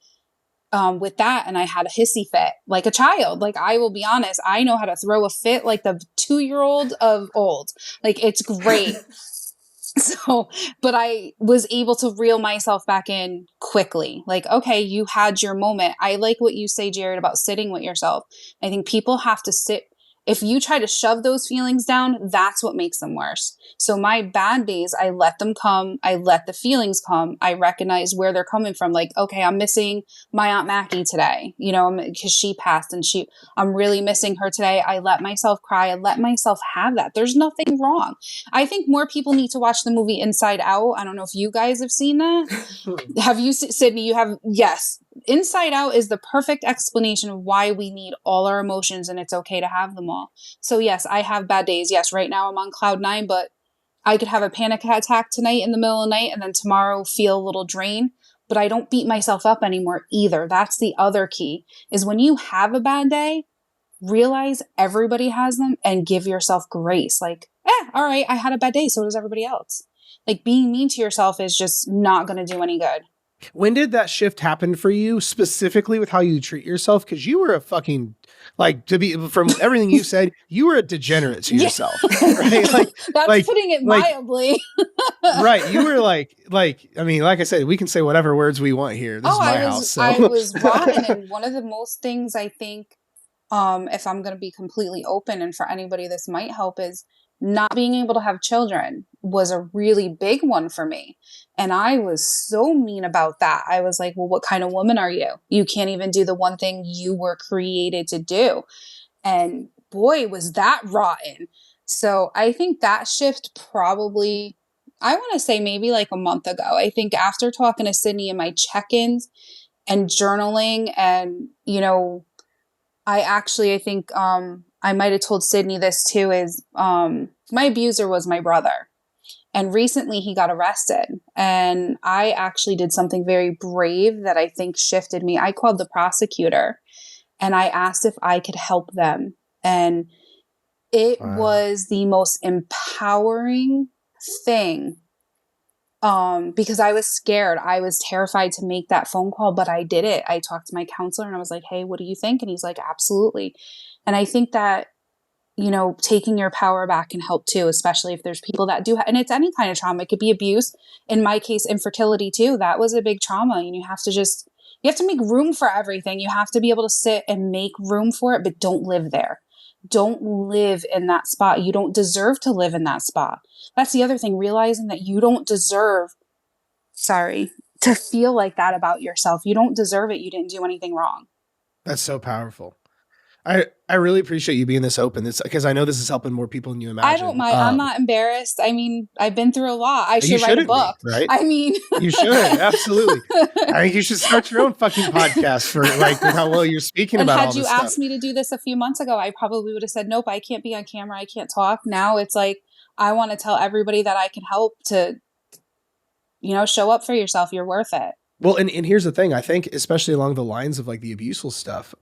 with that. And I had a hissy fit like a child. Like, I will be honest, I know how to throw a fit like the 2-year-old of old. Like, it's great. So, but I was able to reel myself back in quickly. Like, okay, you had your moment. I like what you say, Jared, about sitting with yourself. I think people have to sit If you try to shove those feelings down, that's what makes them worse. So my bad days, I let them come. I let the feelings come. I recognize where they're coming from. Like, okay, I'm missing my Aunt Mackie today, because she passed and I'm really missing her today. I let myself cry. I let myself have that. There's nothing wrong. I think more people need to watch the movie Inside Out. I don't know if you guys have seen that. Have you, Sydney? You have? Yes. Inside Out is the perfect explanation of why we need all our emotions and it's okay to have them all. So yes, I have bad days. Yes, right now I'm on cloud 9, but I could have a panic attack tonight in the middle of the night and then tomorrow feel a little drained, but I don't beat myself up anymore either. That's the other key, is when you have a bad day, realize everybody has them and give yourself grace. Like, all right, I had a bad day. So does everybody else. Like, being mean to yourself is just not going to do any good. When did that shift happen for you, specifically with how you treat yourself? Because you were a fucking, from everything you said, you were a degenerate to yourself. Right? That's putting it mildly. Right. You were like I said, we can say whatever words we want here. This is my house. So. I was rotten. And one of the most things I think, if I'm going to be completely open and for anybody this might help, is not being able to have children was a really big one for me. And I was so mean about that. I was like, well, what kind of woman are you? You can't even do the one thing you were created to do. And boy, was that rotten. So I think that shift probably, I want to say maybe like a month ago. I think after talking to Sydnee in my check-ins and journaling and, I think I might have told Sydnee this too, is my abuser was my brother. And recently he got arrested. And I actually did something very brave that I think shifted me. I called the prosecutor and I asked if I could help them. And it was the most empowering thing. Because I was scared. I was terrified to make that phone call, but I did it. I talked to my counselor and I was like, hey, what do you think? And he's like, absolutely. And I think that, taking your power back can help too, especially if there's people that do, and it's any kind of trauma. It could be abuse. In my case, infertility too. That was a big trauma. And you have to make room for everything. You have to be able to sit and make room for it, but don't live there. Don't live in that spot. You don't deserve to live in that spot. That's the other thing, realizing that you don't deserve, to feel like that about yourself. You don't deserve it. You didn't do anything wrong. That's so powerful. I really appreciate you being this open. It's because I know this is helping more people than you imagine. I don't mind. I'm not embarrassed. I mean, I've been through a lot. I should write a book, right? I mean, you should absolutely. I think you should start your own fucking podcast for how well you're speaking about all this stuff. Had you asked me to do this a few months ago, I probably would have said, nope, I can't be on camera. I can't talk. Now it's like, I want to tell everybody that I can help to, show up for yourself. You're worth it. Well, and here's the thing. I think, especially along the lines of like the abuseful stuff,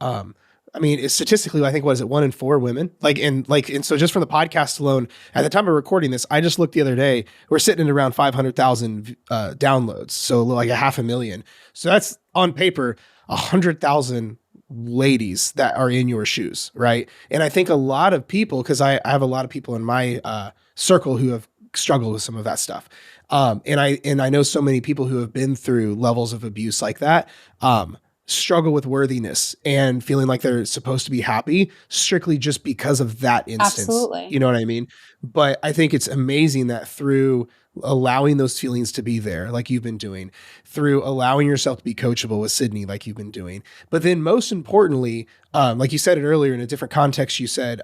it's statistically, I think, what is it? 1 in 4 women. And so just from the podcast alone, at the time of recording this, I just looked the other day, we're sitting at around 500,000 downloads. So like 500,000. So that's on paper, 100,000 ladies that are in your shoes. Right. And I think a lot of people, cause I have a lot of people in my circle who have struggled with some of that stuff. And I know so many people who have been through levels of abuse like that, struggle with worthiness and feeling like they're supposed to be happy strictly just because of that instance. Absolutely. You know what I mean? But I think it's amazing that through allowing those feelings to be there, like you've been doing, through allowing yourself to be coachable with Sydnee, like you've been doing. But then most importantly, like you said it earlier in a different context, you said,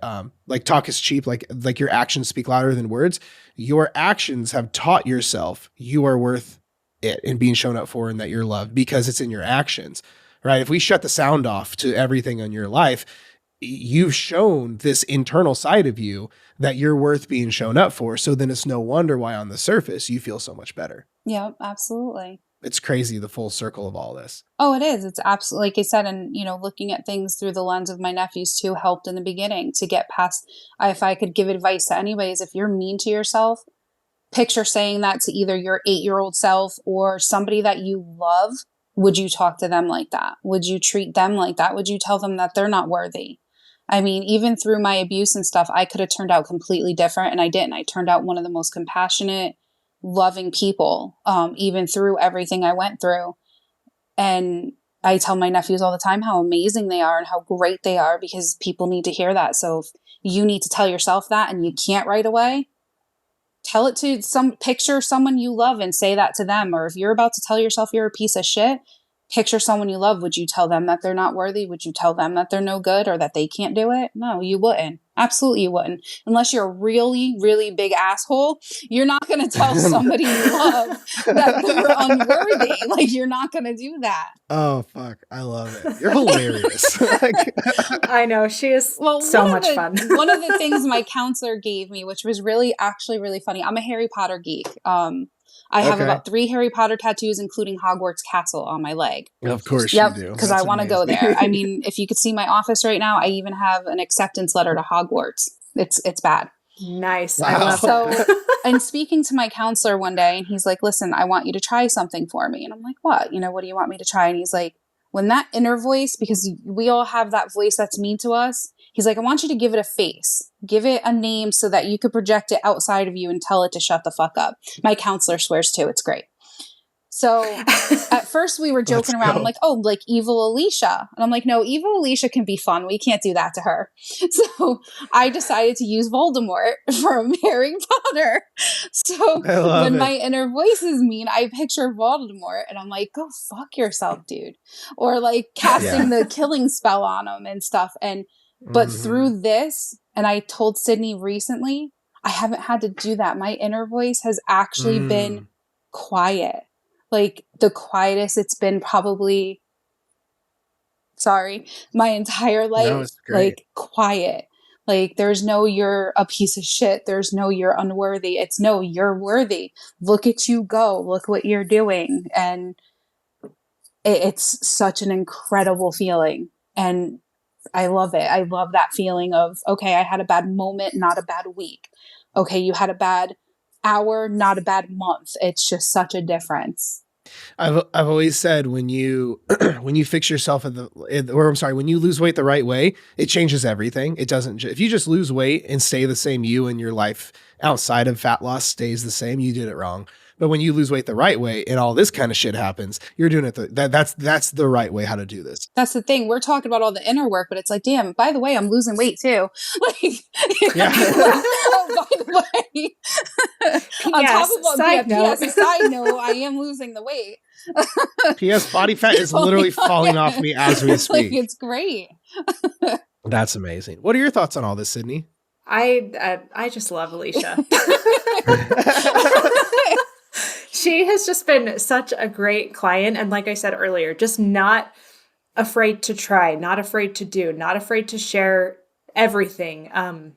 like talk is cheap, like your actions speak louder than words. Your actions have taught yourself you are worth it and being shown up for and that you're loved because it's in your actions. Right? If we shut the sound off to everything in your life, you've shown this internal side of you that you're worth being shown up for. So then it's no wonder why on the surface you feel so much better. Yeah, absolutely. It's crazy, the full circle of all this. Oh, it is. It's absolutely, like I said, and, looking at things through the lens of my nephews too helped in the beginning to get past. If I could give advice to anybody, is if you're mean to yourself, picture saying that to either your 8-year-old self or somebody that you love. Would you talk to them like that? Would you treat them like that? Would you tell them that they're not worthy? I mean, even through my abuse and stuff, I could have turned out completely different, and I didn't. I turned out one of the most compassionate, loving people, even through everything I went through. And I tell my nephews all the time how amazing they are and how great they are, because people need to hear that. So if you need to tell yourself that and you can't right away, tell it to picture someone you love and say that to them. Or if you're about to tell yourself you're a piece of shit, picture someone you love. Would you tell them that they're not worthy? Would you tell them that they're no good or that they can't do it? No, you wouldn't. Absolutely you wouldn't. Unless you're a really, really big asshole, you're not going to tell somebody you love that they're unworthy. Like, you're not going to do that. Oh, fuck. I love it. You're hilarious. I know. She is so much fun. One of the things my counselor gave me, which was actually really funny. I'm a Harry Potter geek. I have about 3 Harry Potter tattoos, including Hogwarts Castle on my leg. Of course you do. Because I want to go there. I mean, if you could see my office right now, I even have an acceptance letter to Hogwarts. It's bad. Nice. Wow. I love So, and speaking to my counselor one day, and he's like, listen, I want you to try something for me. And I'm like, what? What do you want me to try? And he's like, when that inner voice, because we all have that voice that's mean to us, he's like, I want you to give it a face. Give it a name so that you could project it outside of you and tell it to shut the fuck up. My counselor swears too. It's great. So at first we were joking around. I'm like, oh, like evil Alishia. And I'm like, no, evil Alishia can be fun. We can't do that to her. So I decided to use Voldemort from Harry Potter. So when my inner voice is mean, I picture Voldemort and I'm like, go fuck yourself, dude. Or like casting the killing spell on him and stuff. But through this, and I told Sydnee recently, I haven't had to do that. My inner voice has actually been quiet. Like the quietest it's been probably, my entire life. No, it's great. Like quiet. Like there's no, you're a piece of shit. There's no, you're unworthy. It's no, you're worthy. Look at you go. Look what you're doing. And it's such an incredible feeling. And I love it. I love that feeling of, okay, I had a bad moment, not a bad week. Okay, you had a bad hour, not a bad month. It's just such a difference. I've always said when you fix yourself when you lose weight the right way, it changes everything. It doesn't. If you just lose weight and stay the same, you and your life outside of fat loss stays the same, you did it wrong. But when you lose weight the right way and all this kind of shit happens, you're doing it. That's the right way how to do this. That's the thing. We're talking about all the inner work, but it's like, damn, by the way, I'm losing weight too. Like, oh, by the way, on top of all PS, side note, I am losing the weight. PS body fat is literally falling off me as we speak. Like, it's great. That's amazing. What are your thoughts on all this, Sydnee? I just love Alishia. She has just been such a great client. And like I said earlier, just not afraid to try, not afraid to do, not afraid to share everything. And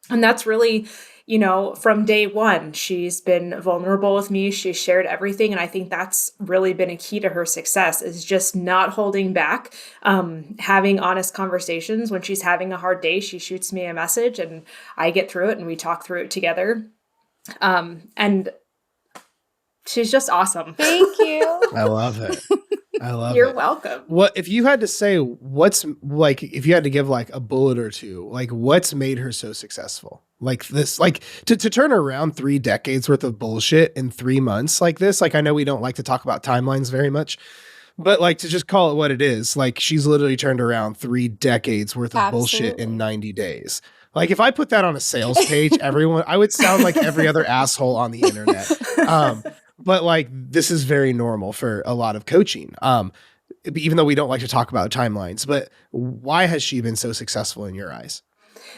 that's really, from day one, she's been vulnerable with me. She shared everything. And I think that's really been a key to her success, is just not holding back, having honest conversations. When she's having a hard day, she shoots me a message and I get through it and we talk through it together. And she's just awesome. Thank you. I love it. I love You're it. welcome. What if you had to say if you had to give like a bullet or two, like what's made her so successful? Like this, like to turn around 3 decades worth of bullshit in 3 months like this. Like I know we don't like to talk about timelines very much, but like to just call it what it is. Like she's literally turned around 3 decades worth of bullshit in 90 days. Like if I put that on a sales page, I would sound like every other asshole on the internet. But like, this is very normal for a lot of coaching. Even though we don't like to talk about timelines, but why has she been so successful in your eyes?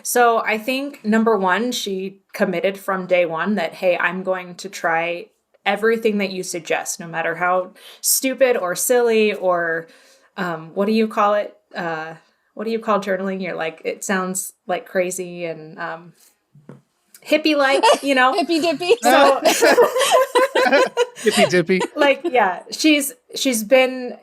So I think number one, she committed from day one that, hey, I'm going to try everything that you suggest, no matter how stupid or silly or what do you call it? What do you call journaling? You're like, it sounds like crazy and hippie-like, hippy dippy. So hippy dippy. Like, yeah, she's been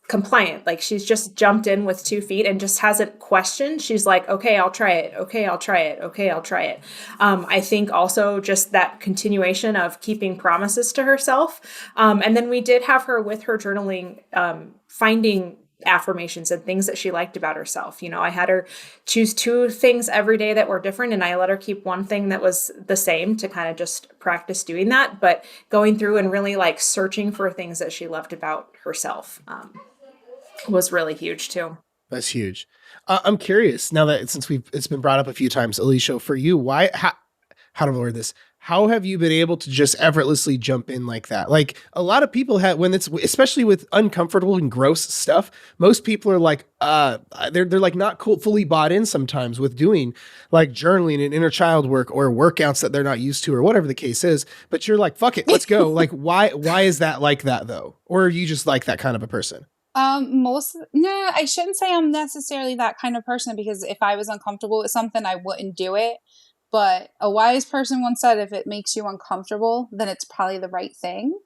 compliant. Like she's just jumped in with 2 feet and just hasn't questioned. She's like, okay, I'll try it. Okay, I'll try it. Okay, I'll try it. I think also just that continuation of keeping promises to herself. And then we did have her with her journaling, finding affirmations and things that she liked about herself. I had her choose 2 things every day that were different, and I let her keep 1 thing that was the same to kind of just practice doing that. But going through and really like searching for things that she loved about herself was really huge too. That's huge. I'm curious now that since it's been brought up a few times, Alishia, for you, how do I word this? How have you been able to just effortlessly jump in like that? Like a lot of people have, when it's, especially with uncomfortable and gross stuff, most people are like, they're like not cool, fully bought in sometimes with doing like journaling and inner child work or workouts that they're not used to or whatever the case is. But you're like, fuck it, let's go. Like, why is that like that though? Or are you just like that kind of a person? No, I shouldn't say I'm necessarily that kind of person, because if I was uncomfortable with something, I wouldn't do it. But a wise person once said, if it makes you uncomfortable, then it's probably the right thing.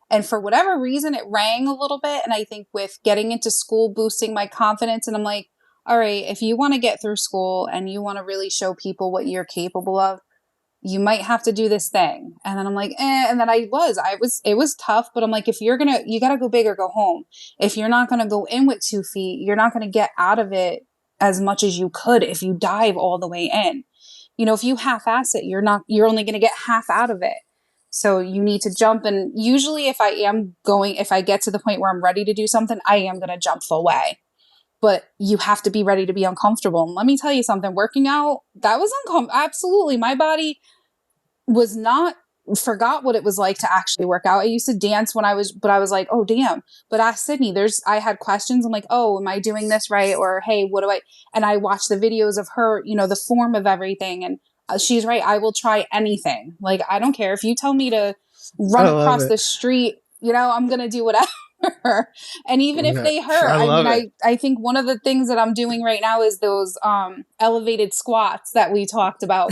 And for whatever reason, it rang a little bit. And I think with getting into school, boosting my confidence, and I'm like, all right, if you want to get through school and you want to really show people what you're capable of, you might have to do this thing. And then I'm like, and then it was tough, but I'm like, if you got to go big or go home. If you're not going to go in with 2 feet, you're not going to get out of it as much as you could if you dive all the way in. If you half-ass it, you're only going to get half out of it. So you need to jump. And usually if I get to the point where I'm ready to do something, I am going to jump full way. But you have to be ready to be uncomfortable. And let me tell you something, working out, that was uncomfortable. Absolutely. My body forgot what it was like to actually work out. I used to dance but I was like, oh, damn. But ask Sydnee, I had questions. I'm like, oh, am I doing this right? Or, hey, and I watched the videos of her, the form of everything. And she's right. I will try anything. Like, I don't care if you tell me to run across the street, I'm going to do whatever. And even if they hurt, I think one of the things that I'm doing right now is those elevated squats that we talked about.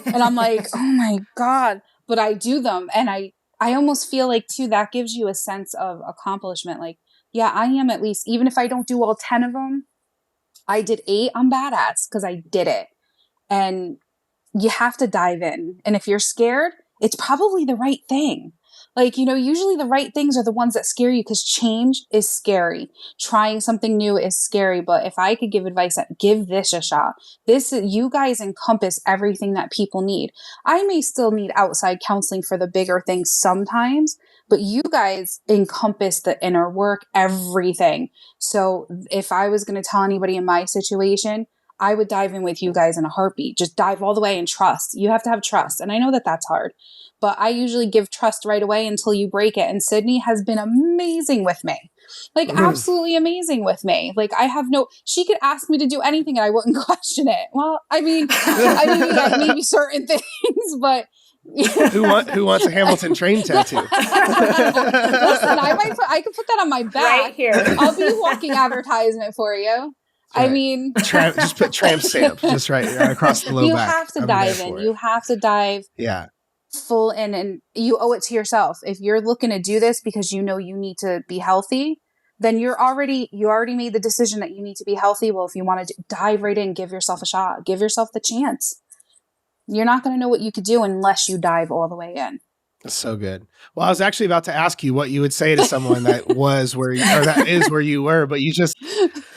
And I'm like, oh my God. But I do them. And I almost feel like too, that gives you a sense of accomplishment. Like, yeah, I am, at least, even if I don't do all 10 of them, I did 8. I'm badass because I did it. And you have to dive in. And if you're scared, it's probably the right thing. Like, usually the right things are the ones that scare you, because change is scary. Trying something new is scary. But if I could give advice, give this a shot. You guys encompass everything that people need. I may still need outside counseling for the bigger things sometimes, but you guys encompass the inner work, everything. So if I was going to tell anybody in my situation, I would dive in with you guys in a heartbeat. Just dive all the way and trust. You have to have trust. And I know that that's hard, but I usually give trust right away until you break it. And Sydney has been amazing with me. Like, absolutely amazing with me. Like, she could ask me to do anything and I wouldn't question it. Well, I mean, maybe certain things, but who wants a Hamilton train tattoo? Listen, I could put that on my back. Right here. I'll be a walking advertisement for you. Right. I mean, just put tramp stamp just right across the low you back. You have to dive in. You have to dive full in, and you owe it to yourself. If you're looking to do this because you need to be healthy, then you already made the decision that you need to be healthy. Well, if you want to dive right in, give yourself a shot. Give yourself the chance. You're not going to know what you could do unless you dive all the way in. That's so good. Well, I was actually about to ask you what you would say to someone that that is where you were, but you just,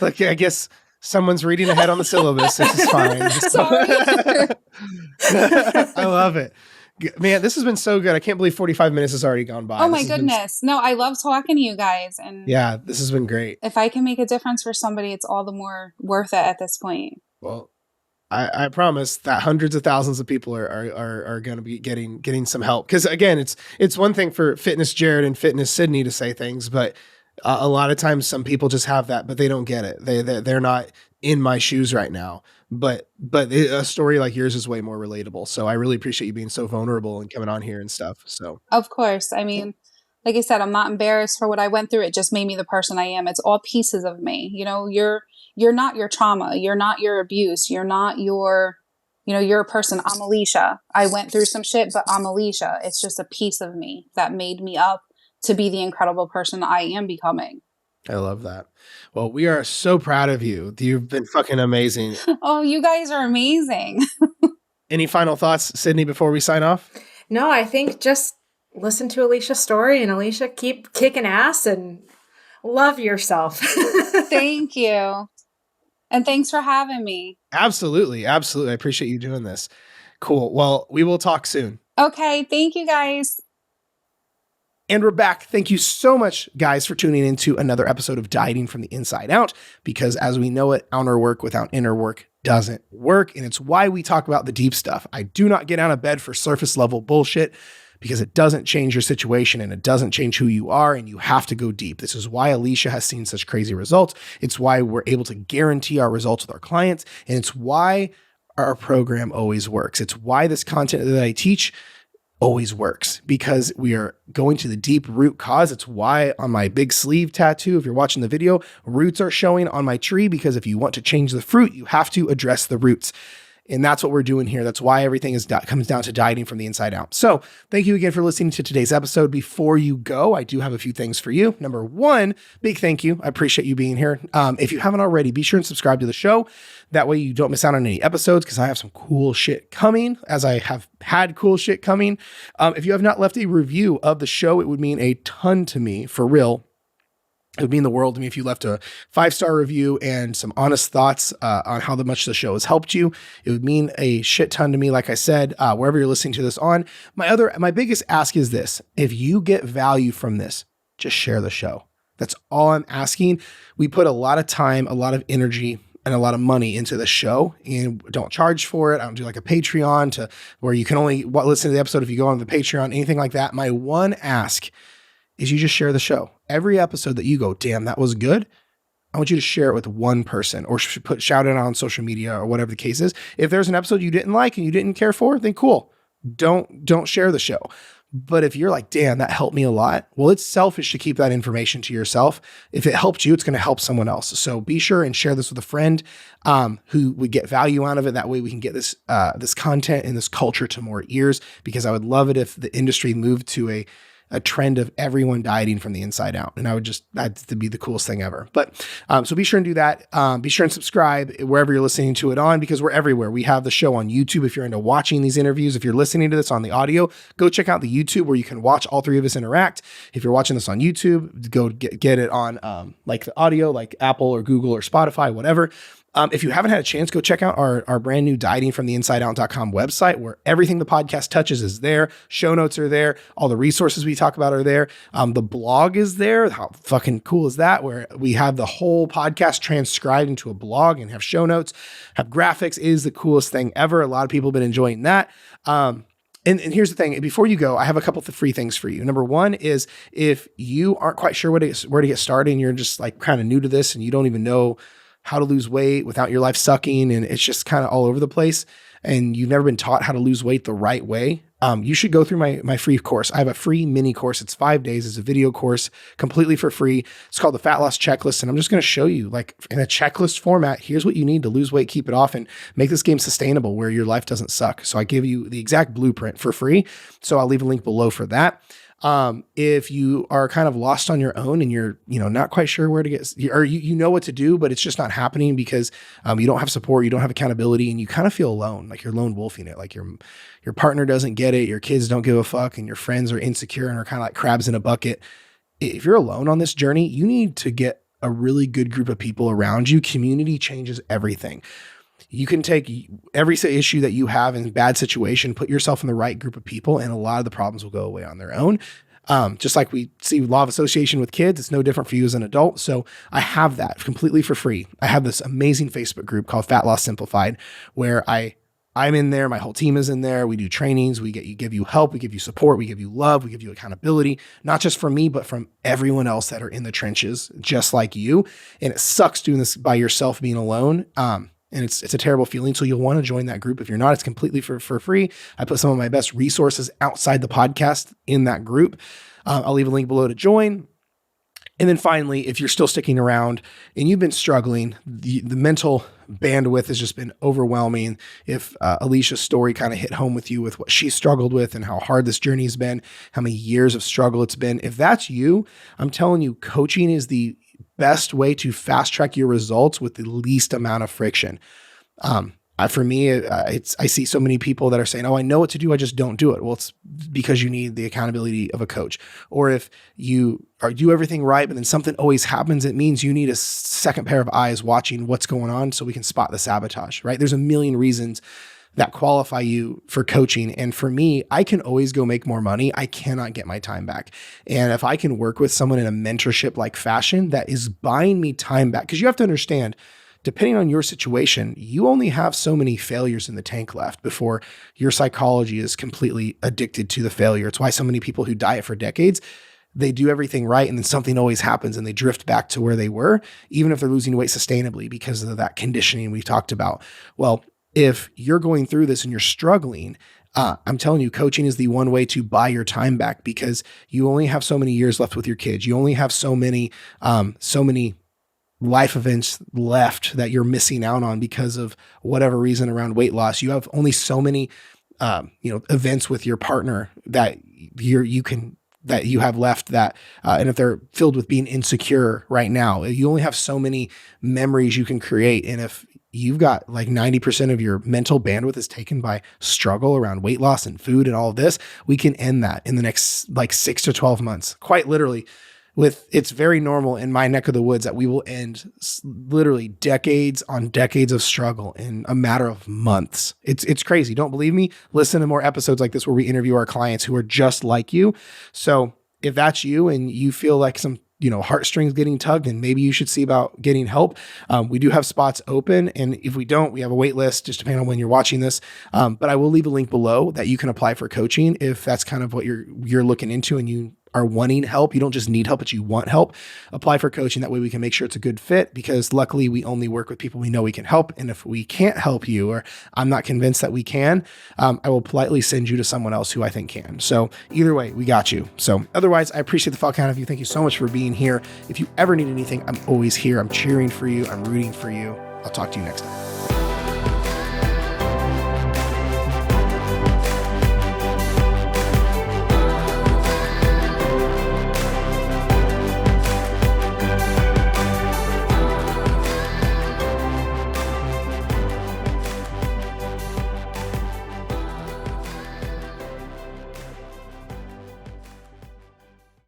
like, I guess someone's reading ahead on the syllabus. This is fine. Sorry. I love it. Man, this has been so good. I can't believe 45 minutes has already gone by. Oh my goodness. No, I love talking to you guys. And yeah, this has been great. If I can make a difference for somebody, it's all the more worth it at this point. Well, I promise that hundreds of thousands of people are going to be getting some help. Because again, it's one thing for Fitness Jared and Fitness Sydnee to say things, but a lot of times some people just have that, but they don't get it. They're not in my shoes right now. But a story like yours is way more relatable. So I really appreciate you being so vulnerable and coming on here and stuff. So of course, I mean, like I said, I'm not embarrassed for what I went through. It just made me the person I am. It's all pieces of me. You're not your trauma. You're not your abuse. You're not you're a person. I'm Alishia. I went through some shit, but I'm Alishia. It's just a piece of me that made me up to be the incredible person I am becoming. I love that. Well, we are so proud of you. You've been fucking amazing. Oh, you guys are amazing. Any final thoughts, Sydnee, before we sign off? No, I think just listen to Alishia's story, and Alishia, keep kicking ass and Love yourself. Thank you. And thanks for having me. Absolutely. Absolutely. I appreciate you doing this. Cool. Well, we will talk soon. Okay. Thank you, guys. And we're back. Thank you so much, guys, for tuning into another episode of Dieting from the Inside Out, because as we know it, outer work without inner work doesn't work. And it's why we talk about the deep stuff. I do not get out of bed for surface level bullshit, because it doesn't change your situation and it doesn't change who you are, and you have to go deep. This is why Alishia has seen such crazy results. It's why we're able to guarantee our results with our clients. And it's why our program always works. It's why this content that I teach always works, because we are going to the deep root cause. It's why on my big sleeve tattoo, if you're watching the video, roots are showing on my tree, because if you want to change the fruit, you have to address the roots. And that's what we're doing here. That's why everything comes down to dieting from the inside out. So thank you again for listening to today's episode. Before you go, I do have a few things for you. Number one, big thank you. I appreciate you being here. If you haven't already, be sure and subscribe to the show. That way you don't miss out on any episodes, because I have some cool shit coming, as I have had cool shit coming. If you have not left a review of the show, it would mean a ton to me, for real. It would mean the world to me if you left a 5-star review and some honest thoughts on how much the show has helped you. It would mean a shit ton to me, like I said, wherever you're listening to this on. My biggest ask is this: if you get value from this, just share the show. That's all I'm asking. We put a lot of time, a lot of energy, and a lot of money into the show, and don't charge for it. I don't do like a Patreon to where you can only listen to the episode if you go on the Patreon, anything like that. My one ask is you just share the show. Every episode that you go, damn, that was good, I want you to share it with one person, or shout it out on social media, or whatever the case is. If there's an episode you didn't like and you didn't care for, then cool. Don't share the show. But if you're like, damn, that helped me a lot, well, it's selfish to keep that information to yourself. If it helped you, it's going to help someone else. So be sure and share this with a friend who would get value out of it. That way we can get this content and this culture to more ears, because I would love it if the industry moved to a trend of everyone dieting from the inside out. And that'd be the coolest thing ever. But so be sure and do that. Be sure and subscribe wherever you're listening to it on, because we're everywhere. We have the show on YouTube if you're into watching these interviews. If you're listening to this on the audio, go check out the YouTube where you can watch all three of us interact. If you're watching this on YouTube, go get it on like the audio, like Apple or Google or Spotify, whatever. If you haven't had a chance, go check out our brand new dietingfromtheinsideout.com website, where everything the podcast touches is there. Show notes are there. All the resources we talk about are there. The blog is there. How fucking cool is that? Where we have the whole podcast transcribed into a blog and have show notes, have graphics. It is the coolest thing ever. A lot of people have been enjoying that. And here's the thing, before you go, I have a couple of free things for you. Number one is, if you aren't quite sure where to get started, and you're just like kind of new to this and you don't even know how to lose weight without your life sucking, and it's just kind of all over the place, and you've never been taught how to lose weight the right way, you should go through my free course. I have a free mini course. It's 5 days. It's a video course completely for free. It's called the Fat Loss Checklist. And I'm just going to show you, like, in a checklist format, here's what you need to lose weight, keep it off, and make this game sustainable where your life doesn't suck. So I give you the exact blueprint for free. So I'll leave a link below for that. If you are kind of lost on your own and you're, not quite sure where to get, or you know what to do, but it's just not happening because, you don't have support, you don't have accountability, and you kind of feel alone, like you're lone wolfing it. Like your partner doesn't get it, your kids don't give a fuck, and your friends are insecure and are kind of like crabs in a bucket. If you're alone on this journey, you need to get a really good group of people around you. Community changes everything. You can take every issue that you have in a bad situation, put yourself in the right group of people, and a lot of the problems will go away on their own. Just like we see law of association with kids, it's no different for you as an adult. So I have that completely for free. I have this amazing Facebook group called Fat Loss Simplified, where I'm in there. My whole team is in there. We do trainings. We give you help. We give you support. We give you love. We give you accountability, not just from me, but from everyone else that are in the trenches, just like you. And it sucks doing this by yourself, being alone. And it's a terrible feeling. So you'll want to join that group. If you're not, it's completely for free. I put some of my best resources outside the podcast in that group. I'll leave a link below to join. And then finally, if you're still sticking around and you've been struggling, the mental bandwidth has just been overwhelming. If Alicia's story kind of hit home with you with what she struggled with and how hard this journey has been, how many years of struggle it's been, if that's you, I'm telling you, coaching is the best way to fast track your results with the least amount of friction. For me, I see so many people that are saying, oh, I know what to do, I just don't do it. Well, it's because you need the accountability of a coach. Or if you do everything right, but then something always happens, it means you need a second pair of eyes watching what's going on so we can spot the sabotage, right? There's a million reasons that qualify you for coaching. And for me, I can always go make more money. I cannot get my time back. And if I can work with someone in a mentorship like fashion that is buying me time back, because you have to understand, depending on your situation, you only have so many failures in the tank left before your psychology is completely addicted to the failure. It's why so many people who diet for decades, they do everything right and then something always happens and they drift back to where they were, even if they're losing weight sustainably because of that conditioning we've talked about. Well, if you're going through this and you're struggling, I'm telling you, coaching is the one way to buy your time back, because you only have so many years left with your kids. You only have so many life events left that you're missing out on because of whatever reason around weight loss. You have only so many, events with your partner that you have left that, and if they're filled with being insecure right now, you only have so many memories you can create. And if you've got like 90% of your mental bandwidth is taken by struggle around weight loss and food and all of this, we can end that in the next like 6 to 12 months, quite literally. It's very normal in my neck of the woods that we will end literally decades on decades of struggle in a matter of months. It's crazy. Don't believe me? Listen to more episodes like this where we interview our clients who are just like you. So if that's you and you feel like some heartstrings getting tugged, and maybe you should see about getting help. We do have spots open. And if we don't, we have a wait list, just depending on when you're watching this. But I will leave a link below that you can apply for coaching if that's kind of what you're looking into and you are wanting help. You don't just need help, but you want help. Apply for coaching. That way we can make sure it's a good fit, because luckily we only work with people we know we can help. And if we can't help you, or I'm not convinced that we can, I will politely send you to someone else who I think can. So either way, we got you. So otherwise, I appreciate the fuck out of you. Thank you so much for being here. If you ever need anything, I'm always here. I'm cheering for you. I'm rooting for you. I'll talk to you next time.